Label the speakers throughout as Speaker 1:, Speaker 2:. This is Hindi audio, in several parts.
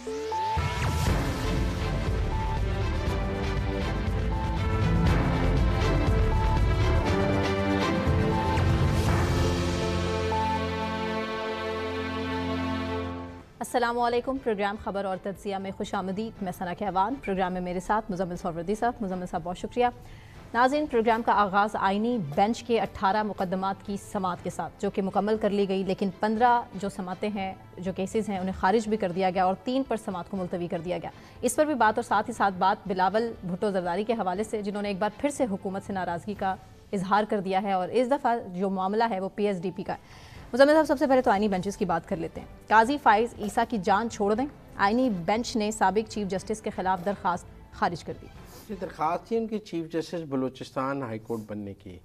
Speaker 1: अस्सलामुअलैकुम। प्रोग्राम खबर और तज्ज़िया में खुशामदीद। मैं सना कहवान। प्रोग्राम में मेरे साथ मुज़म्मिल सरवरदी साहब। मुज़म्मिल साहब बहुत शुक्रिया। नाज़रीन, प्रोग्राम का आगाज़ आइनी बेंच के 18 मुकदमात की समात के साथ, जो कि मुकम्मल कर ली गई, लेकिन 15 जो समातें हैं, जो केसेस हैं, उन्हें खारिज भी कर दिया गया और 3 पर समात को मुलतवी कर दिया गया। इस पर भी बात और साथ ही साथ बात बिलावल भुट्टो ज़रदारी के हवाले से, जिन्होंने एक बार फिर से हुकूमत से नाराज़गी का इजहार कर दिया है और इस दफ़ा जो मामला है वो PSDP का है। मुज़म्मिल साहब, सबसे पहले तो आइनी बेंचेस की बात कर लेते हैं। काजी फाइज ईसा की जान छोड़ दें, आइनी बेंच ने साबिक चीफ जस्टिस के खिलाफ दरख्वास्त खारिज कर दी।
Speaker 2: ये दरख्वास्त थी उनकी chief justice Balochistan high court बनने की।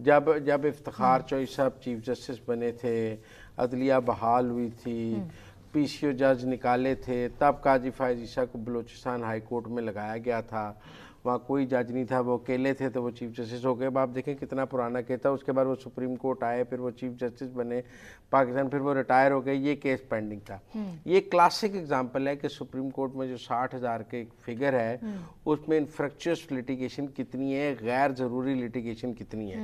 Speaker 2: जब इफ्तिखार चौधरी साहब चीफ जस्टिस बने थे, अदलिया बहाल हुई थी, PCO जज निकाले थे, तब काजी फाइज ईसा को बलूचिस्तान हाई कोर्ट में लगाया गया था। वहाँ कोई जज नहीं था, वो अकेले थे, तो वो चीफ जस्टिस हो गए। अब आप देखें कितना पुराना केस था। उसके बाद वो सुप्रीम कोर्ट आए, फिर वो चीफ जस्टिस बने पाकिस्तान, फिर वो रिटायर हो गए। ये केस पेंडिंग था। ये क्लासिक एग्जांपल है कि सुप्रीम कोर्ट में जो 60,000 के फिगर है, उसमें इन्फ्रक्चुअस लिटिगेशन कितनी है, गैर ज़रूरी लिटिगेशन कितनी है।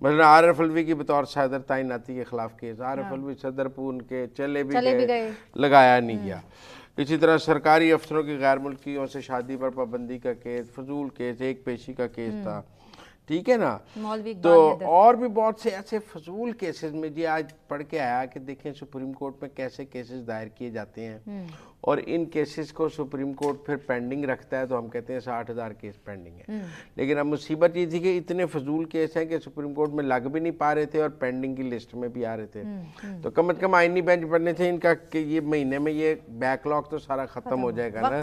Speaker 2: मतलब आरिफ अलवी की बतौर सदर तैनाती के खिलाफ केस, आरिफ अलवी सदर पून के चले भी गए, लगाया नहीं गया। इसी तरह सरकारी अफसरों की गैर मुल्कियों से शादी पर पाबंदी का केस, फजूल केस, एक पेशी का केस था, ठीक है ना। तो और भी बहुत से ऐसे फजूल केसेस में जी आज पढ़ के आया कि देखें सुप्रीम कोर्ट में कैसे केसेस दायर किए जाते हैं और इन केसेस को सुप्रीम कोर्ट फिर पेंडिंग रखता है, तो हम कहते हैं 60,000 केस पेंडिंग है। लेकिन अब मुसीबत ये थी कि इतने फजूल केस हैं कि सुप्रीम कोर्ट में लग भी नहीं पा रहे थे और पेंडिंग की लिस्ट में भी आ रहे थे। तो कम से कम आईनी बेंच बनने थे इनका कि ये महीने में ये बैकलॉग तो सारा खत्म हो जाएगा ना।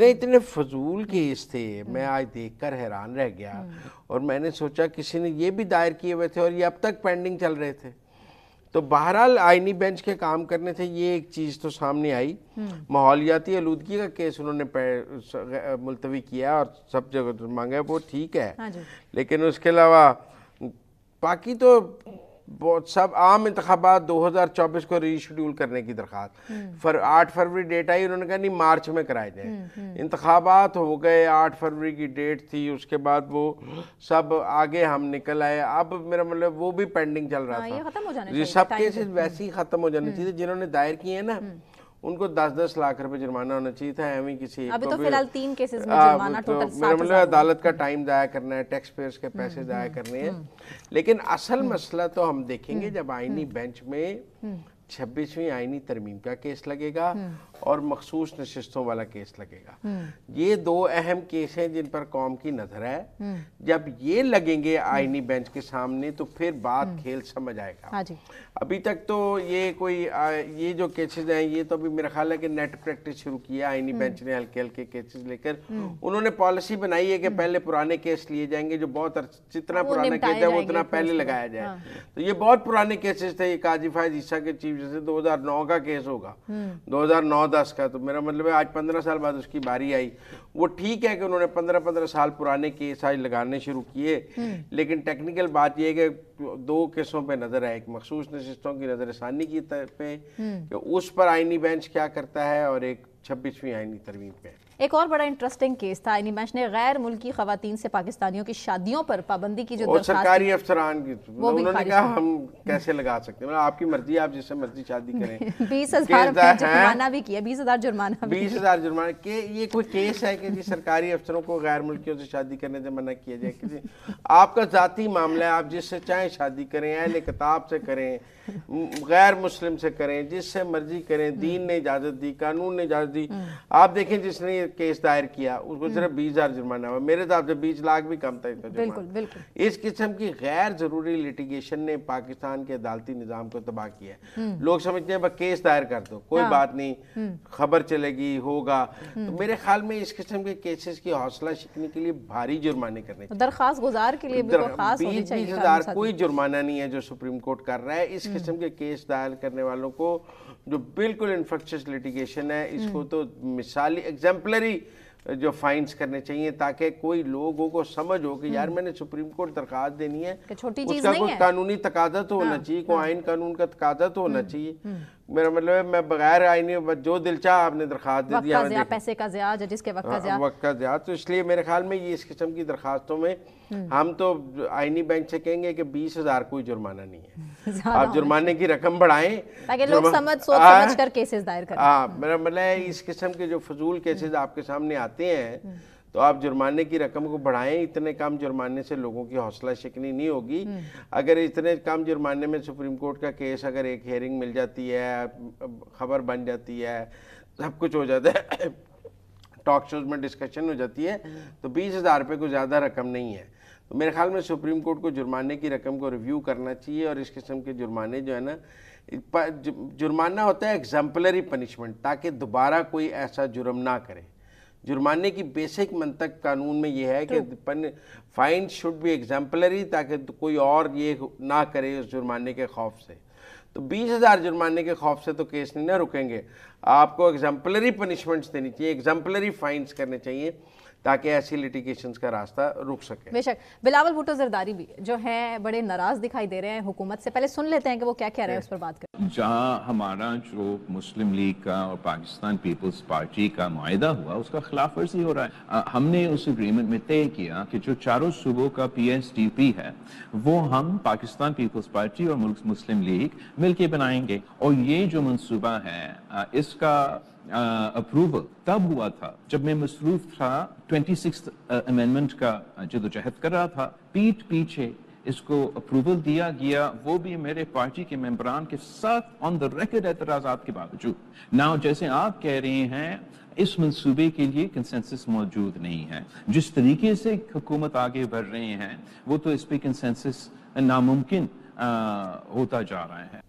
Speaker 2: इतने फजूल केस थे, मैं आज देख कर हैरान रह गया और मैंने सोचा किसी ने ये भी दायर किए हुए थे और ये अब तक पेंडिंग चल रहे थे। तो बहरहाल आईनी बेंच के काम करने थे, ये एक चीज़ तो सामने आई। माहौलियाती आलूदगी का केस उन्होंने मुलतवी किया और सब जगह मांगा, वो ठीक है। हाँ, लेकिन उसके अलावा बाकी तो बहुत सब आम इंतखाबात 2024 को रीशेड्यूल करने की दरख्वास्त 8 फरवरी डेट आई, उन्होंने कहा नहीं मार्च में कराए जाए। इंतखाबात हो गए, 8 फरवरी की डेट थी, उसके बाद वो सब आगे हम निकल आए। अब मेरा मतलब वो भी पेंडिंग चल रहा था। ये सब केसेस वैसे ही खत्म हो जाने चाहिए। जिन्होंने दायर किए हैं ना, उनको 10-10 लाख रुपए जुर्माना होना चाहिए था। एवं किसी
Speaker 1: अभी तो फिलहाल 3 केसेस में जुर्माना टोटल 7,000।
Speaker 2: मतलब अदालत का टाइम जाया करना है, टैक्स पेयर्स के पैसे जाया करने हैं। लेकिन असल मसला तो हम देखेंगे जब आईनी बेंच में 26वीं आईनी तरमीम का केस लगेगा और मखसूस नशिस्तों वाला केस लगेगा। ये 2 अहम केस हैं जिन पर कौम की नजर है। जब ये लगेंगे आईनी बेंच के सामने तो फिर बात खेल समझ आएगा। हाँ जी। अभी तक तो ये जो केसेस हैं, ये तो अभी मेरा ख्याल है कि नेट प्रैक्टिस शुरू किया आईनी बेंच ने हल्के हल्के केसेस लेकर। उन्होंने पॉलिसी बनाई है कि पहले पुराने केस लिए जाएंगे, जो बहुत जितना पुराना केस है वो उतना पहले लगाया जाए। तो ये बहुत पुराने केसेस थे। काजी फाइज ईसा के चीफ जैसे 2009 का केस होगा, 2009-10 का। तो मेरा मतलब है आज 15 साल बाद उसकी बारी आई। वो ठीक है कि उन्होंने 15-15 साल पुराने केस आज लगाने शुरू किए, लेकिन टेक्निकल बात यह है कि 2 केसों पे नजर है। एक मखसूस नशिस्तों की नजरसानी की पे कि उस पर आईनी बेंच क्या करता है और एक 26वीं आईनी तरमीम पे।
Speaker 1: एक और बड़ा इंटरेस्टिंग केस था, आईनी बेंच ने गैर मुल्की खवातीन से पाकिस्तानियों की शादियों पर पाबंदी की जो दरख्वास्त
Speaker 2: सरकारी अफसरान की, उन्होंने कहा हम कैसे लगा सकते हैं, आपकी मर्जी, आप जिससे मर्जी शादी करें।
Speaker 1: 20,000 जुर्माना भी किया, 20,000 जुर्माना,
Speaker 2: 20,000 जुर्माना के ये कोई केस है कि जी सरकारी अफसरों को गैर मुल्कियों से शादी करने से मना किया जाए? किसी आपका जाती मामला है, आप जिससे चाहे शादी करें, अहले किताब से करें, गैर मुस्लिम से करें, जिससे मर्जी करें। दीन ने इजाजत दी, कानून ने इजाजत दी। आप देखें जिसने ये केस दायर किया उसको सिर्फ 20,000 जुर्माना हुआ। मेरे हिसाब से 20 लाख भी कम था इसका जुर्माना। इस किस्म की गैर जरूरी लिटिगेशन ने पाकिस्तान के अदालती निजाम को तबाह किया है। लोग समझते हैं बस केस दायर कर दो, कोई बात नहीं, खबर चलेगी, होगा। तो मेरे ख्याल में इस किस्म के केसेस की हौसला शिकने के लिए भारी जुर्माने करने चाहिए।
Speaker 1: दरखास्त गुजार के लिए
Speaker 2: 20,000 कोई जुर्माना नहीं है जो सुप्रीम कोर्ट कर रहा है। इस किस्म के केस दायर करने वालों को जो बिल्कुल इन्फ्रक्चुअस लिटिगेशन है, इसको तो मिसाली एग्जाम्पलरी जो फाइन्स करने चाहिए, ताकि कोई लोगों को समझ हो कि यार मैंने सुप्रीम कोर्ट दरखास्त देनी है,
Speaker 1: छोटी चीज
Speaker 2: उसका
Speaker 1: नहीं
Speaker 2: कोई
Speaker 1: है।
Speaker 2: कानूनी तकादा तो होना चाहिए, कोई आइन कानून का तकादा तो होना चाहिए। मेरा मतलब है मैं बगैर आईनी जो दिल चाह आपने दरखास्त दे दिया,
Speaker 1: पैसे का ज़िया, जजिस के
Speaker 2: वक्त का ज़िया, तो इसलिए मेरे ख्याल में ये इस किस्म की दरखास्तों में हम तो आईनी बेंच से कहेंगे कि 20,000 कोई जुर्माना नहीं है, आप जुर्माने की रकम बढ़ाएं
Speaker 1: ताकि लोग सोच समझ कर केसेस दायर करें।
Speaker 2: मेरा मतलब है इस किस्म के जो फजूल केसेस आपके सामने आते हैं तो आप जुर्माने की रकम को बढ़ाएं। इतने कम जुर्माने से लोगों की हौसला शिकनी नहीं होगी। अगर इतने कम जुर्माने में सुप्रीम कोर्ट का केस अगर एक हेयरिंग मिल जाती है, खबर बन जाती है, सब कुछ हो जाता है, टॉक शोज में डिस्कशन हो जाती है, तो 20,000 रुपये कोई ज़्यादा रकम नहीं है। तो मेरे ख्याल में सुप्रीम कोर्ट को जुर्माने की रकम को रिव्यू करना चाहिए और इस किस्म के जुर्माने जो है ना, जुर्माना होता है एग्जाम्पलरी पनिशमेंट, ताकि दोबारा कोई ऐसा जुर्म ना करे। जुर्माने की बेसिक मंतक कानून में ये है कि फाइन शुड बी एग्जाम्पलरी, ताकि कोई और ये ना करे उस जुर्माने के खौफ से। तो 20,000 जुर्माने के खौफ से तो केस नहीं ना रुकेंगे, आपको एग्जाम्पलरी पनिशमेंट्स देनी चाहिए, एग्जाम्पलरी फाइन्स करने चाहिए, ताकि ऐसी लिटिगेशंस का रास्ता रुक सके।
Speaker 1: बेशक। बिलावल भुट्टो जरदारी भी जो है बड़े नाराज दिखाई दे रहे हैं हुकूमत से, पहले सुन लेते हैं कि वो क्या कह रहे हैं, उस पर बात करें।
Speaker 3: जहाँ हमारा जो मुस्लिम लीग का और पाकिस्तान पीपल्स पार्टी का मुआहिदा हुआ उसका खिलाफ वर्जी हो रहा है। हमने उस एग्रीमेंट में तय किया कि जो चारों सूबों का PSDP है वो हम पाकिस्तान पीपल्स पार्टी और मुस्लिम लीग मिलके बनाएंगे, और ये जो मंसूबा है इसका अप्रूवल तब हुआ था जब मैं मसरूफ था 26th अमेंडमेंट का जदोजहद कर रहा था। पीठ पीछे इसको अप्रूवल दिया गया, वो भी मेरे पार्टी के मेंबरान के साथ ऑन द रिकॉर्ड एतराज़ात के बावजूद। नाउ जैसे आप कह रहे हैं इस मंसूबे के लिए कंसेंसस मौजूद नहीं है, जिस तरीके से हुकूमत आगे बढ़ रहे हैं वो तो इस पर कंसेंसस नामुमकिन होता जा रहा है।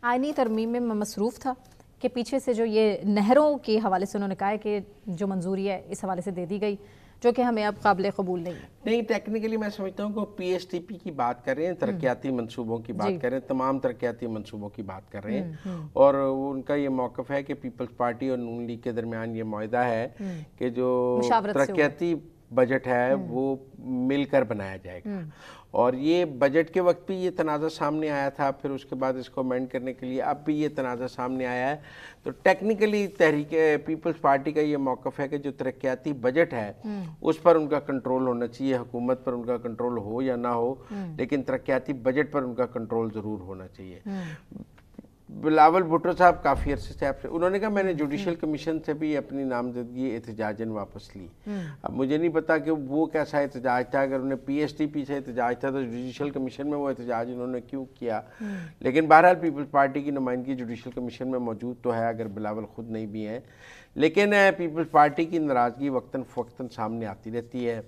Speaker 1: आईनी तरमीम में मसरूफ था कि पीछे से जो ये नहरों के हवाले से उन्होंने कहा है कि जो मंजूरी है इस हवाले से दे दी गई, जो कि हमें अब काबिल कबूल नहीं है।
Speaker 2: नहीं, टेक्निकली मैं समझता हूँ कि PSDP की बात कर रहे हैं, तरक्याती मंसूबों की बात कर रहे हैं, तमाम तरक्याती मंसूबों की बात कर रहे हैं, और उनका ये मौक़िफ़ है कि पीपल्स पार्टी और नून लीग के दरमियान ये मुआहिदा है कि जो तरक्याती बजट है वो मिलकर बनाया जाएगा। और ये बजट के वक्त भी ये तनाज़ा सामने आया था, फिर उसके बाद इसको अमेंड करने के लिए अब भी ये तनाज़ा सामने आया है। तो टेक्निकली तहरीक पीपल्स पार्टी का ये मौक़िफ़ है कि जो तरक्याती बजट है उस पर उनका कंट्रोल होना चाहिए, हुकूमत पर उनका कंट्रोल हो या ना हो, लेकिन तरक्याती बजट पर उनका कंट्रोल ज़रूर होना चाहिए। बिलावल भुट्टो साहब काफ़ी अरसे से आपसे, उन्होंने कहा मैंने जुडिशल कमीशन से भी अपनी नामजदगी एहतजाजन वापस ली। अब मुझे नहीं पता कि वो कैसा एहतजाज था, अगर उन्हें PSDP से एहतजाज था तो जुडिशल कमीशन में वो एहतजाज उन्होंने क्यों किया, लेकिन बहरहाल पीपल्स पार्टी की नुमाइंदगी जुडिशल कमीशन में मौजूद तो है, अगर बिलावल खुद नहीं भी हैं, लेकिन पीपल्स पार्टी की नाराज़गी वक्तन फ़वक्तन सामने आती रहती है।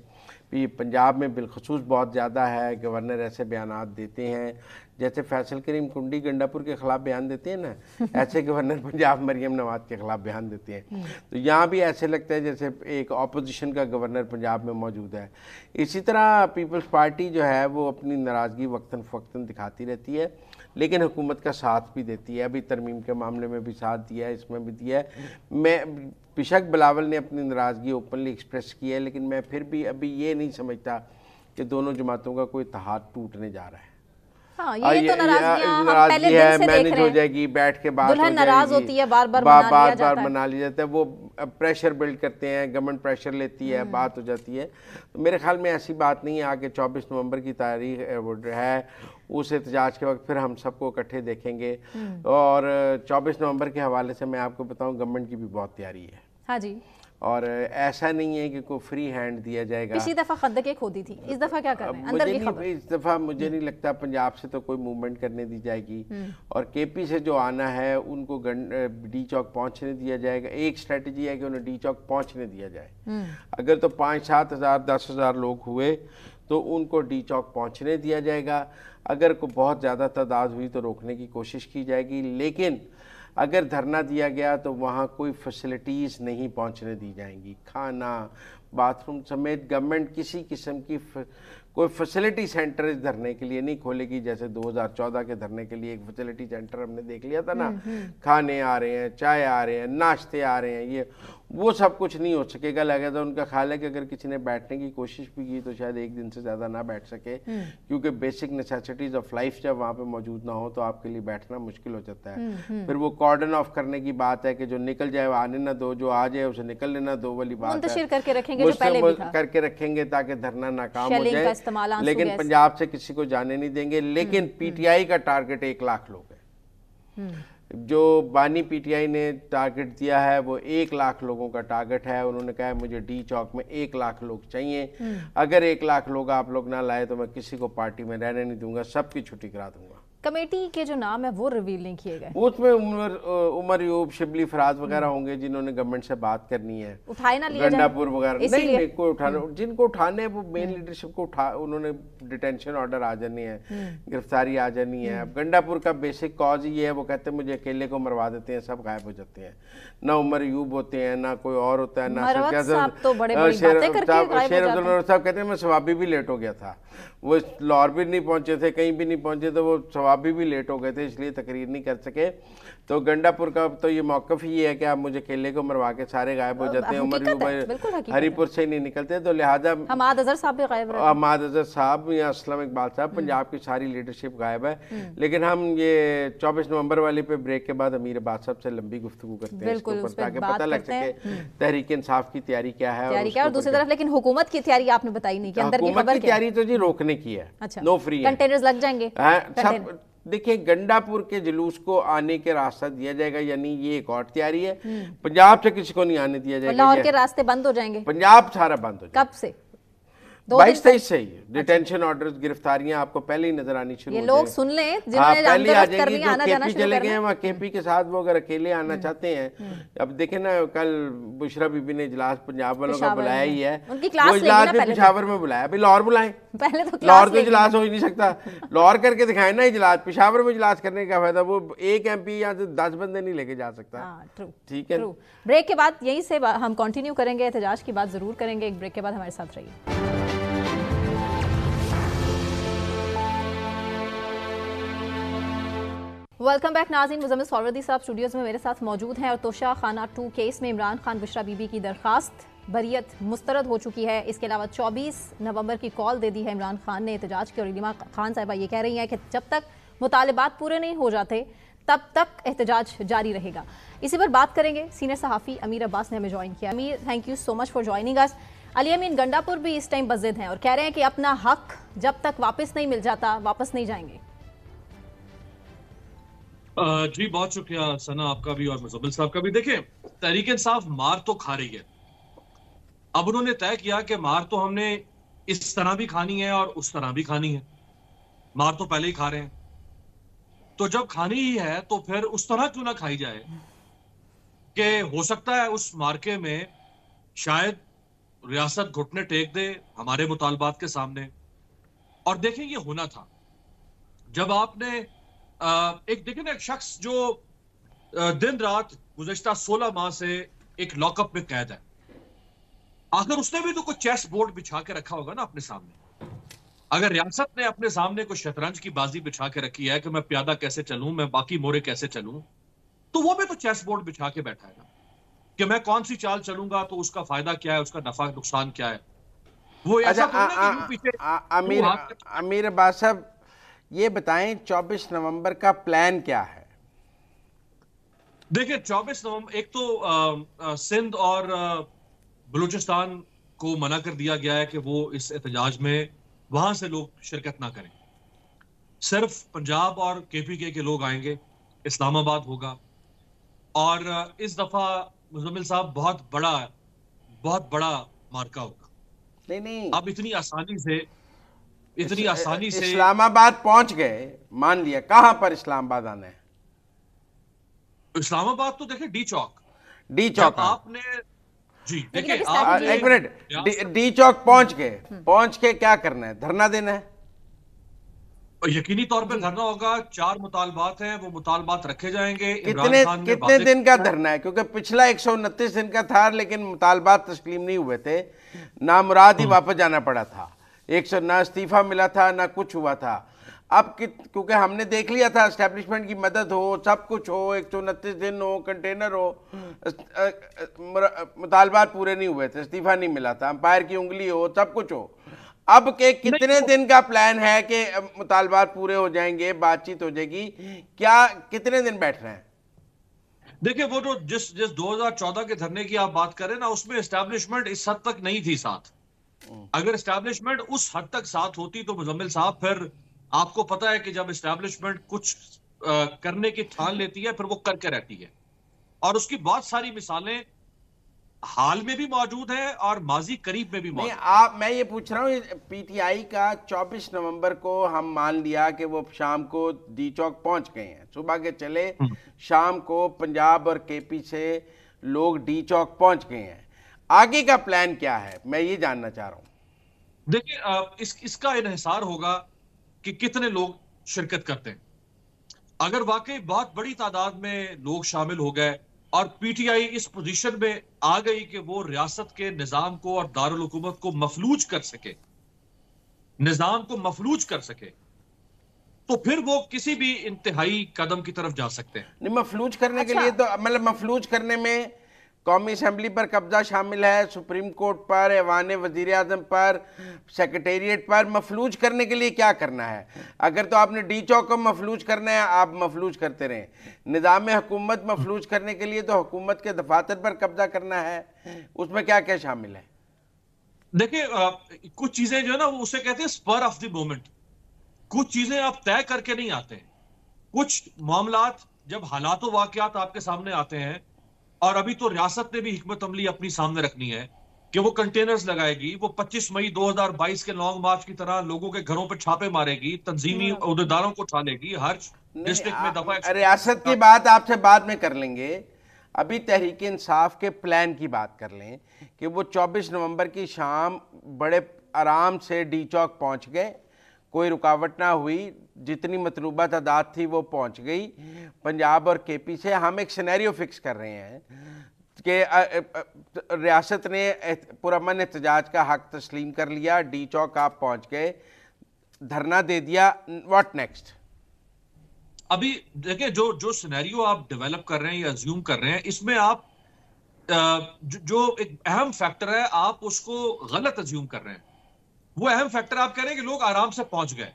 Speaker 2: पंजाब में बिलखसूस बहुत ज़्यादा है, गवर्नर ऐसे बयानात देते हैं जैसे फैसल करीम कुंडी गंडापुर के खिलाफ बयान देते हैं ना, ऐसे गवर्नर पंजाब मरियम नवाज के खिलाफ बयान देते हैं। तो यहाँ भी ऐसे लगता है जैसे एक अपोजिशन का गवर्नर पंजाब में मौजूद है। इसी तरह पीपल्स पार्टी जो है वो अपनी नाराज़गी वक्तन फ़वक्तन दिखाती रहती है, लेकिन हुकूमत का साथ भी देती है। अभी तरमीम के मामले में भी साथ दिया है, इसमें भी दिया है। मैं बेशक बिलावल ने अपनी नाराज़गी ओपनली एक्सप्रेस की है, लेकिन मैं फिर भी अभी ये नहीं समझता कि दोनों जमातों का कोई इत्तेहाद टूटने जा रहा है।
Speaker 1: हाँ, ये तो
Speaker 2: नाराज़गी है, मैनेज हो जाएगी, बैठ के बात हो
Speaker 1: नाराज होती है, बार बार
Speaker 2: मना लिया जाता है, वो प्रेशर बिल्ड करते हैं, गवर्नमेंट प्रेशर लेती है, बात हो जाती है। तो मेरे ख्याल में ऐसी बात नहीं है। आगे 24 नवंबर की तारीख है, उस एहतजाज के वक्त फिर हम सबको इकट्ठे देखेंगे। और 24 नवंबर के हवाले से मैं आपको बताऊं, गवर्नमेंट की भी बहुत तैयारी है।
Speaker 1: हाँ जी,
Speaker 2: और ऐसा नहीं है कि कोई फ्री हैंड दिया जाएगा।
Speaker 1: पिछली दफ़ा खंदक खोदी थी, इस दफ़ा क्या कर रहे हैं? अंदर की खबर।
Speaker 2: इस दफ़ा मुझे नहीं लगता पंजाब से तो कोई मूवमेंट करने दी जाएगी, और KP से जो आना है उनको डी चौक पहुंचने दिया जाएगा। एक स्ट्रेटजी है कि उन्हें डी चौक पहुंचने दिया जाए। अगर तो 5-7 हज़ार 10 हज़ार लोग हुए तो उनको डी चौक पहुंचने दिया जाएगा। अगर कोई बहुत ज़्यादा तादाद हुई तो रोकने की कोशिश की जाएगी, लेकिन अगर धरना दिया गया तो वहाँ कोई फैसिलिटीज़ नहीं पहुँचने दी जाएंगी। खाना, बाथरूम समेत गवर्नमेंट किसी किस्म की कोई फैसिलिटी सेंटर इस धरने के लिए नहीं खोलेगी। जैसे 2014 के धरने के लिए एक फैसिलिटी सेंटर हमने देख लिया था ना, खाने आ रहे हैं, चाय आ रहे हैं, नाश्ते आ रहे हैं, ये वो सब कुछ नहीं हो सकेगा। लगा तो उनका ख्याल है कि अगर किसी ने बैठने की कोशिश भी की तो शायद एक दिन से ज़्यादा ना बैठ सके, क्योंकि बेसिक नेसेसिटीज़ ऑफ लाइफ जब वहाँ पे मौजूद ना हो तो आपके लिए बैठना मुश्किल हो जाता है। फिर वो कॉर्डन ऑफ करने की बात है कि जो निकल जाए वो आने ना दो, जो आ जाए उसे निकलने ना दो वाली बात है।
Speaker 1: करके रखेंगे, जो पहले भी था।
Speaker 2: करके रखेंगे ताकि धरना नाकाम हो जाए, लेकिन पंजाब से किसी को जाने नहीं देंगे। लेकिन पीटीआई का टारगेट 1 लाख लोग है। जो बानी पीटीआई ने टारगेट दिया है वो 1 लाख लोगों का टारगेट है। उन्होंने कहा है मुझे डी चौक में 1 लाख लोग चाहिए। अगर 1 लाख लोग आप लोग ना लाए तो मैं किसी को पार्टी में रहने नहीं दूंगा, सबकी छुट्टी करा दूंगा।
Speaker 1: कमेटी के जो नाम है वो रिवील नहीं किए गए।
Speaker 2: उसमें उमर यूब, शिबली फराज वगैरह होंगे जिन्होंने गवर्नमेंट से बात करनी है,
Speaker 1: उठाए ना लिए
Speaker 2: गंडापुर वगैरह नहीं कोई उठाना, जिनको उठाने वो मेन लीडरशिप को उन्होंने डिटेंशन ऑर्डर आ जानी है, गिरफ्तारी आ जानी है। अब गंडापुर का बेसिक कॉज ये है, वो कहते हैं मुझे अकेले को मरवा देते हैं, सब गायब हो जाते हैं। ना उमर यूब होते हैं, ना कोई और होता है, ना शेर अब्दुल साहब कहते हैं मैं सवाबी भी लेट हो गया था, वो लाहौर भी नहीं पहुंचे थे, कहीं भी नहीं पहुंचे, तो वो सवाबी भी लेट हो गए थे, इसलिए तकरीर नहीं कर सके। तो गंडापुर का तो ये मौकफ ही है कि आप मुझे केले को मरवा के सारे गायब हो जाते हैं, उमर यूब हरीपुर से नहीं निकलते, तो लिहाजा
Speaker 1: हमाद अजहर साहब भी गायब रहे,
Speaker 2: हमाद अजहर साहब या असलम इकबाल साहब, पंजाब की सारी लीडरशिप गायब है। लेकिन हम ये 24 नवंबर वाली पे ब्रेक के बाद अमीर अब्बास साहब से लंबी गुफ्तगू करते हैं इसके ऊपर, ताकि पता लग सके तहरीक इंसाफ की तैयारी क्या है।
Speaker 1: और दूसरी तरफ लेकिन हुकूमत की तैयारी आपने बताई नहीं कि अंदर की खबर क्या है?
Speaker 2: तैयारी तो जी रोकने की है, नो फ्री
Speaker 1: कंटेनर्स लग जाएंगे
Speaker 2: सब। देखिए गंडापुर के जुलूस को आने के रास्ता दिया जाएगा, यानी ये एक और तैयारी है। पंजाब से किसी को नहीं आने दिया जाएगा,
Speaker 1: लाहौर के रास्ते बंद हो जाएंगे,
Speaker 2: पंजाब सारा बंद हो जाएगा।
Speaker 1: कब से?
Speaker 2: 22-23 से ही डिटेंशन ऑर्डर्स, गिरफ्तारियां आपको पहले ही नजर आनी शुरू हो
Speaker 1: लोग सुन लें जिन्होंने
Speaker 2: पहले आ जाएंगी, जो केपी चले गए हैं वहाँ केपी के साथ वो अगर अकेले आना चाहते हैं। अब देखे ना कल बुशरा बीबी ने इजलास पंजाब वालों का बुलाया ही है, वो इजलास भी पेशावर में बुलाया, अभी लाहौर बुलाएं,
Speaker 1: पहले तो
Speaker 2: लाहौर तो इजलास हो ही नहीं सकता, लाहौर करके दिखाए ना इजलास, पेशावर में इजलास करने का फायदा, वो एक MP यहाँ से 10 बंदे नहीं लेके जा सकता। ठीक है,
Speaker 1: ब्रेक के बाद यहीं से हम कंटिन्यू करेंगे, एहतजाज की बात जरूर करेंगे। एक ब्रेक के बाद हमारे साथ रहिए। वेलकम बैक नाज़रीन, मुज़म्मिल सौरवदी साहब स्टूडियोज़ में मेरे साथ मौजूद हैं। और तोशा खाना 2 केस में इमरान खान बुशरा बीबी की दरख्वास्त बरियत मुस्तरद हो चुकी है। इसके अलावा 24 नवंबर की कॉल दे दी है इमरान खान ने एहतजाज की, और इलिमा खान साहिबा ये कह रही हैं कि जब तक मुतालिबात पूरे नहीं हो जाते तब तक एहतजाज जारी रहेगा। इसी पर बात करेंगे। सीनियर सहाफ़ी अमीर अब्बास ने हमें ज्वाइन किया। Amir, thank you so much for joining us. Ali Amin Gandapur भी इस टाइम बज़िद हैं और कह रहे हैं कि अपना हक जब तक वापस नहीं मिल जाता वापस नहीं जाएंगे।
Speaker 4: जी बहुत शुक्रिया सना आपका भी और मुज़म्मिल साहब का भी। देखें, तहरीक इंसाफ मार तो खा रही है, अब उन्होंने तय किया कि मार तो हमने इस तरह भी खानी है और उस तरह भी खानी है। मार तो पहले ही खा रहे हैं, तो जब खानी ही है तो फिर उस तरह क्यों ना खाई जाए कि हो सकता है उस मार्के में शायद रियासत घुटने टेक दे हमारे मुतालबात के सामने। और देखें ये होना था जब आपने एक देखें ना, एक शख्स जो दिन रात गुज़श्ता 16 माह से एक लॉकअप में कैद है, आखिर उसने भी तो कुछ चेस बोर्ड बिछा के रखा होगा ना अपने सामने। अगर रियासत ने अपने सामने कुछ शतरंज की बाजी बिछा के रखी है कि मैं प्यादा कैसे चलूं, मैं बाकी मोरे कैसे चलूं, तो वो भी तो चेस बोर्ड बिछा के बैठा है ना कि मैं कौन सी चाल चलूंगा तो उसका फायदा क्या है, उसका नफा नुकसान क्या है। वो ऐसा
Speaker 2: अमीर अब्बास साहब ये बताएं 24 नवंबर का प्लान क्या है?
Speaker 4: देखिए 24 नवंबर एक तो सिंध और बलूचिस्तान को मना कर दिया गया है कि वो इस एहतजाज में वहां से लोग शिरकत ना करें, सिर्फ पंजाब और KPK के लोग आएंगे, इस्लामाबाद होगा। और इस दफा मुज़म्मिल साहब बहुत बड़ा मार्का होगा।
Speaker 2: नहीं
Speaker 4: अब इतनी आसानी से
Speaker 2: इस्लामाबाद पहुंच गए, मान लिया, कहां पर इस्लामाबाद आना है?
Speaker 4: इस्लामाबाद तो देखे डी चौक आपने जी देखिए
Speaker 2: एक मिनट, डी चौक पहुंच के क्या करना है? धरना देना है?
Speaker 4: यकीनी तौर पर धरना होगा। 4 मुतालबात हैं, वो मुतालबात रखे जाएंगे।
Speaker 2: कितने दिन का धरना है? क्योंकि पिछला 129 दिन का था लेकिन मुतालबात तस्लीम नहीं हुए थे, नामुराद ही वापस जाना पड़ा था, 100 ना इस्तीफा मिला था ना कुछ हुआ था। अब क्योंकि हमने देख लिया था एस्टेब्लिशमेंट की मदद हो, सब कुछ हो, 129 दिन हो, कंटेनर हो, मुतालबात पूरे नहीं हुए थे, इस्तीफा नहीं मिला था, अंपायर की उंगली हो, सब कुछ हो। अब के कितने दिन का प्लान है कि मुतालबात पूरे हो जाएंगे, बातचीत हो जाएगी, क्या कितने दिन बैठ रहे हैं?
Speaker 4: देखिए, वो जो जिस 2014 के धरने की आप बात करें ना, उसमें एस्टैब्लिशमेंट इस हद तक नहीं थी साथ। अगर एस्टैब्लिशमेंट उस हद तक साथ होती तो मुजम्मिल साहब, फिर आपको पता है कि जब एस्टैब्लिशमेंट कुछ करने की ठान लेती है फिर वो करके रहती है, और उसकी बहुत सारी मिसालें हाल में भी मौजूद है और माजी करीब में भी मौजूद है।
Speaker 2: मैं ये पूछ रहा हूँ, पीटीआई का 24 नवंबर को हम मान लिया कि वो शाम को डी चौक पहुंच गए हैं, सुबह के चले, शाम को पंजाब और केपी से लोग डी चौक पहुंच गए हैं, आगे का प्लान क्या है, मैं ये जानना चाह रहा हूँ।
Speaker 4: देखिए, इसका इन्हिसार होगा कि कितने लोग शिरकत करते हैं। अगर वाकई बहुत बड़ी तादाद में लोग शामिल हो गए और पीटीआई इस पोजीशन में आ गई कि वो रियासत के निजाम को और दारुल हुकूमत को मफलूज कर सके, निजाम को मफलूज कर सके, तो फिर वो किसी भी इंतहाई कदम की तरफ जा सकते हैं।
Speaker 2: नहीं, मफलूज करने के लिए तो मतलब मफलूज करने में कौमी असम्बली पर कब्जा शामिल है, सुप्रीम कोर्ट पर, ऐवान वजीर आजम पर, सेक्रेटेरिएट पर। मफलूज करने के लिए क्या करना है? अगर तो आपने डी चौक को मफलूज करना है, आप मफलूज करते रहें। निज़ाम हुकूमत मफलूज करने के लिए तो हुकूमत के दफातर पर कब्जा करना है, उसमें क्या क्या शामिल है?
Speaker 4: देखिए, कुछ चीजें जो है ना वो उसे कहते हैं स्पर ऑफ द मोमेंट। कुछ चीजें आप तय करके नहीं आते हैं। कुछ मामलात जब हालात वाकयात आपके सामने आते हैं, और अभी तो रियासत ने भी हिकमत अमली अपनी सामने रखनी है कि वो कंटेनर्स लगाएगी, वो 25 मई 2022 के लॉन्ग मार्च की तरह लोगों के घरों पर छापे मारेगी, तंजीमी अहदेदारों को उठा लेगी, हर डिस्ट्रिक्ट में दफा।
Speaker 2: रियासत की बात आपसे बाद में कर लेंगे, अभी तहरीक इंसाफ के प्लान की बात कर लें कि वो 24 नवंबर की शाम बड़े आराम से डी चौक पहुंच गए, कोई रुकावट ना हुई, जितनी मतलूबा तादाद थी वो पहुंच गई। पंजाब और केपी से हम एक सिनेरियो फिक्स कर रहे हैं कि रियासत ने पुरअमन एहतजाज का हक तस्लीम कर लिया, डी चौक आप पहुंच गए, धरना दे दिया, व्हाट नेक्स्ट?
Speaker 4: अभी देखिए, जो सिनेरियो आप डेवलप कर रहे हैं या अज्यूम कर रहे हैं, इसमें आप जो एक अहम फैक्टर है आप उसको गलत अज्यूम कर रहे हैं। वो अहम फैक्टर आप कह रहे हैं कि लोग आराम से पहुंच गए।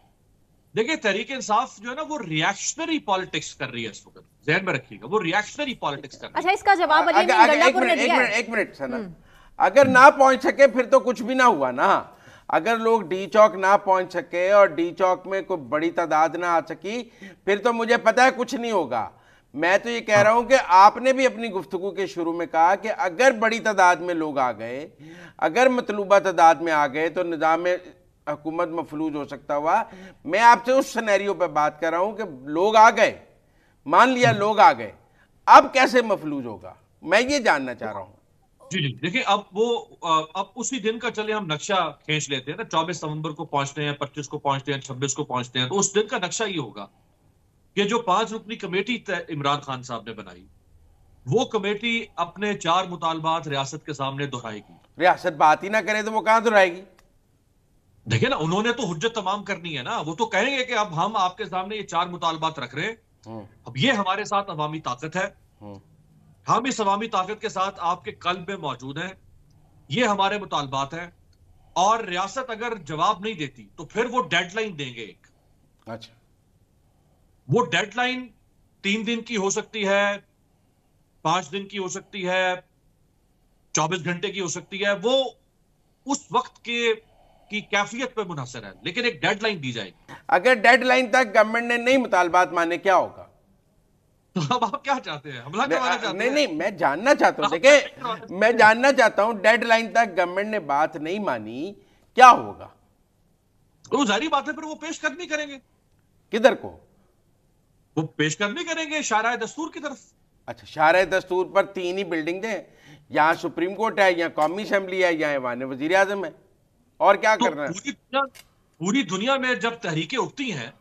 Speaker 4: देखिए, तहरीक इंसाफ जो है ना वो रिएक्शनरी पॉलिटिक्स कर रही है इस वक्त, ध्यान में रखिएगा, वो रिएक्शनरी पॉलिटिक्स कर रही है।
Speaker 1: अच्छा, इसका जवाब अली ने गंडापुर ने दिया है।
Speaker 2: एक मिनट सना, अगर ना पहुंच सके फिर तो कुछ भी ना हुआ ना। अगर लोग डी चौक ना पहुंच सके और डी चौक में कोई बड़ी तादाद ना आ सकी, फिर तो मुझे पता है कुछ नहीं होगा। मैं तो ये कह रहा हूं कि आपने भी अपनी गुफ्तगू के शुरू में कहा कि अगर बड़ी तादाद में लोग आ गए, अगर मतलूबा तादाद में आ गए तो निज़ाम हुकूमत मफलूज हो सकता हुआ। मैं आपसे उस सिनेरियो पे बात कर रहा हूं कि लोग आ गए, मान लिया लोग आ गए, अब कैसे मफलूज होगा, मैं ये जानना चाह रहा हूं।
Speaker 4: जी जी, देखिए, अब उसी दिन का चले हम नक्शा खींच लेते हैं ना, 24 नवंबर को पहुंचते हैं, 25 को पहुंचते हैं, 26 को पहुंचते हैं, तो उस दिन का नक्शा ये होगा कि जो 5 रुकनी कमेटी इमरान खान साहब ने बनाई, वो कमेटी अपने 4 मुतालबात रियासत के सामने दोहराएगी।
Speaker 2: रियासत बात ही ना करे तो वो कहां दोहराएगी?
Speaker 4: देखिए ना, उन्होंने तो हुज्जत तमाम करनी है ना, वो तो कहेंगे कि अब हम आपके सामने ये 4 मुतालबात रख रहे हैं, अब ये हमारे साथ अवामी ताकत है, हम इस अवामी ताकत के साथ आपके कल्ब में मौजूद हैं, ये हमारे मुतालबात हैं, और रियासत अगर जवाब नहीं देती तो फिर वो डेडलाइन देंगे एक।
Speaker 2: अच्छा,
Speaker 4: वो डेडलाइन 3 दिन की हो सकती है, 5 दिन की हो सकती है, 24 घंटे की हो सकती है, वो उस वक्त की कैफियत पे मुनहसर है, लेकिन एक डेडलाइन दी जाएगी।
Speaker 2: अगर डेडलाइन तक गवर्नमेंट ने नहीं मुतालबात माने क्या होगा?
Speaker 4: तो अब आप क्या चाहते हैं, हमला करवाना चाहते हैं?
Speaker 2: नहीं, मैं जानना चाहता हूं, देखिए मैं जानना चाहता हूं, डेडलाइन तक गवर्नमेंट ने बात नहीं मानी क्या होगा?
Speaker 4: तो जारी बात है, फिर वो पेश करनी करेंगे।
Speaker 2: किधर को?
Speaker 4: वो पेश करनी करेंगे शाराए दस्तूर की तरफ।
Speaker 2: अच्छा, शाराए दस्तूर पर 3 ही बिल्डिंग है, यहाँ सुप्रीम कोर्ट है, यहाँ कौमी असम्बली है, यहाँ ऐवान वजीर आजम है, और क्या करना है?
Speaker 4: पूरी दुनिया में जब तहरीकें उठती हैं,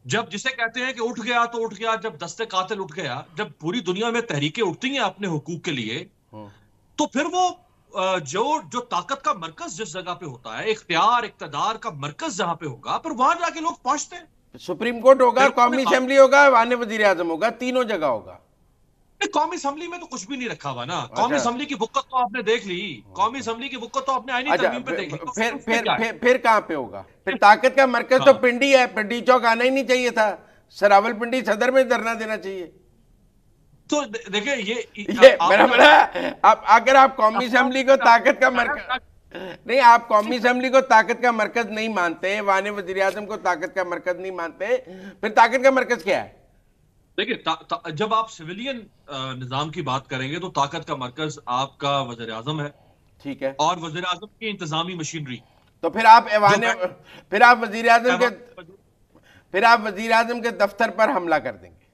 Speaker 4: जब जिसे कहते हैं कि उठ गया तो उठ गया, जब दस्ते कातिल उठ गया, जब पूरी दुनिया में तहरीकें उठती हैं अपने हुकूक के लिए, तो फिर वो जो ताकत का मरकज जिस जगह पे होता है, इख्तियार इक़्तिदार का मरकज जहां पे होगा, फिर वहां जाके लोग पहुंचते हैं।
Speaker 2: सुप्रीम कोर्ट होगा,
Speaker 4: बिल्कुल
Speaker 2: कौमी असेंबली होगा, ऐवान वजीर आजम होगा, तीनों जगह होगा।
Speaker 4: कौमी असेंबली में तो कुछ भी नहीं रखा हुआ ना। कौमी
Speaker 2: अच्छा।
Speaker 4: असेंबली की बुक्कत तो आपने देख ली, कौमी असेंबली की बुक्कत तो आपने आईनी
Speaker 2: अच्छा,
Speaker 4: तरमीम पे देख ली। तो उसमें क्या है?
Speaker 2: फिर कहाँ पे होगा? फिर ताकत का मरकज तो
Speaker 4: हाँ।
Speaker 2: पिंडी है, पिंडी चौक आना ही नहीं चाहिए था, रावलपिंडी सदर में धरना देना चाहिए।
Speaker 4: तो देखिए ये
Speaker 2: मेरा बड़ा, आप अगर आप कौमी असेंबली को ताकत का मरकज नहीं, आप कौमी असेंबली को ताकत का मरकज नहीं मानते, वाने वजीर आजम को ताकत का मरकज नहीं मानते, फिर ताकत का मरकज क्या है?
Speaker 4: देखिए जब आप सिविलियन निजाम की बात करेंगे तो ताकत का मरकज आपका वजीर आजम है,
Speaker 2: ठीक है,
Speaker 4: और वजीर आजम की इंतजामी मशीनरी।
Speaker 2: तो फिर आप फिर आप वजीर आजम के दफ्तर पर हमला कर देंगे,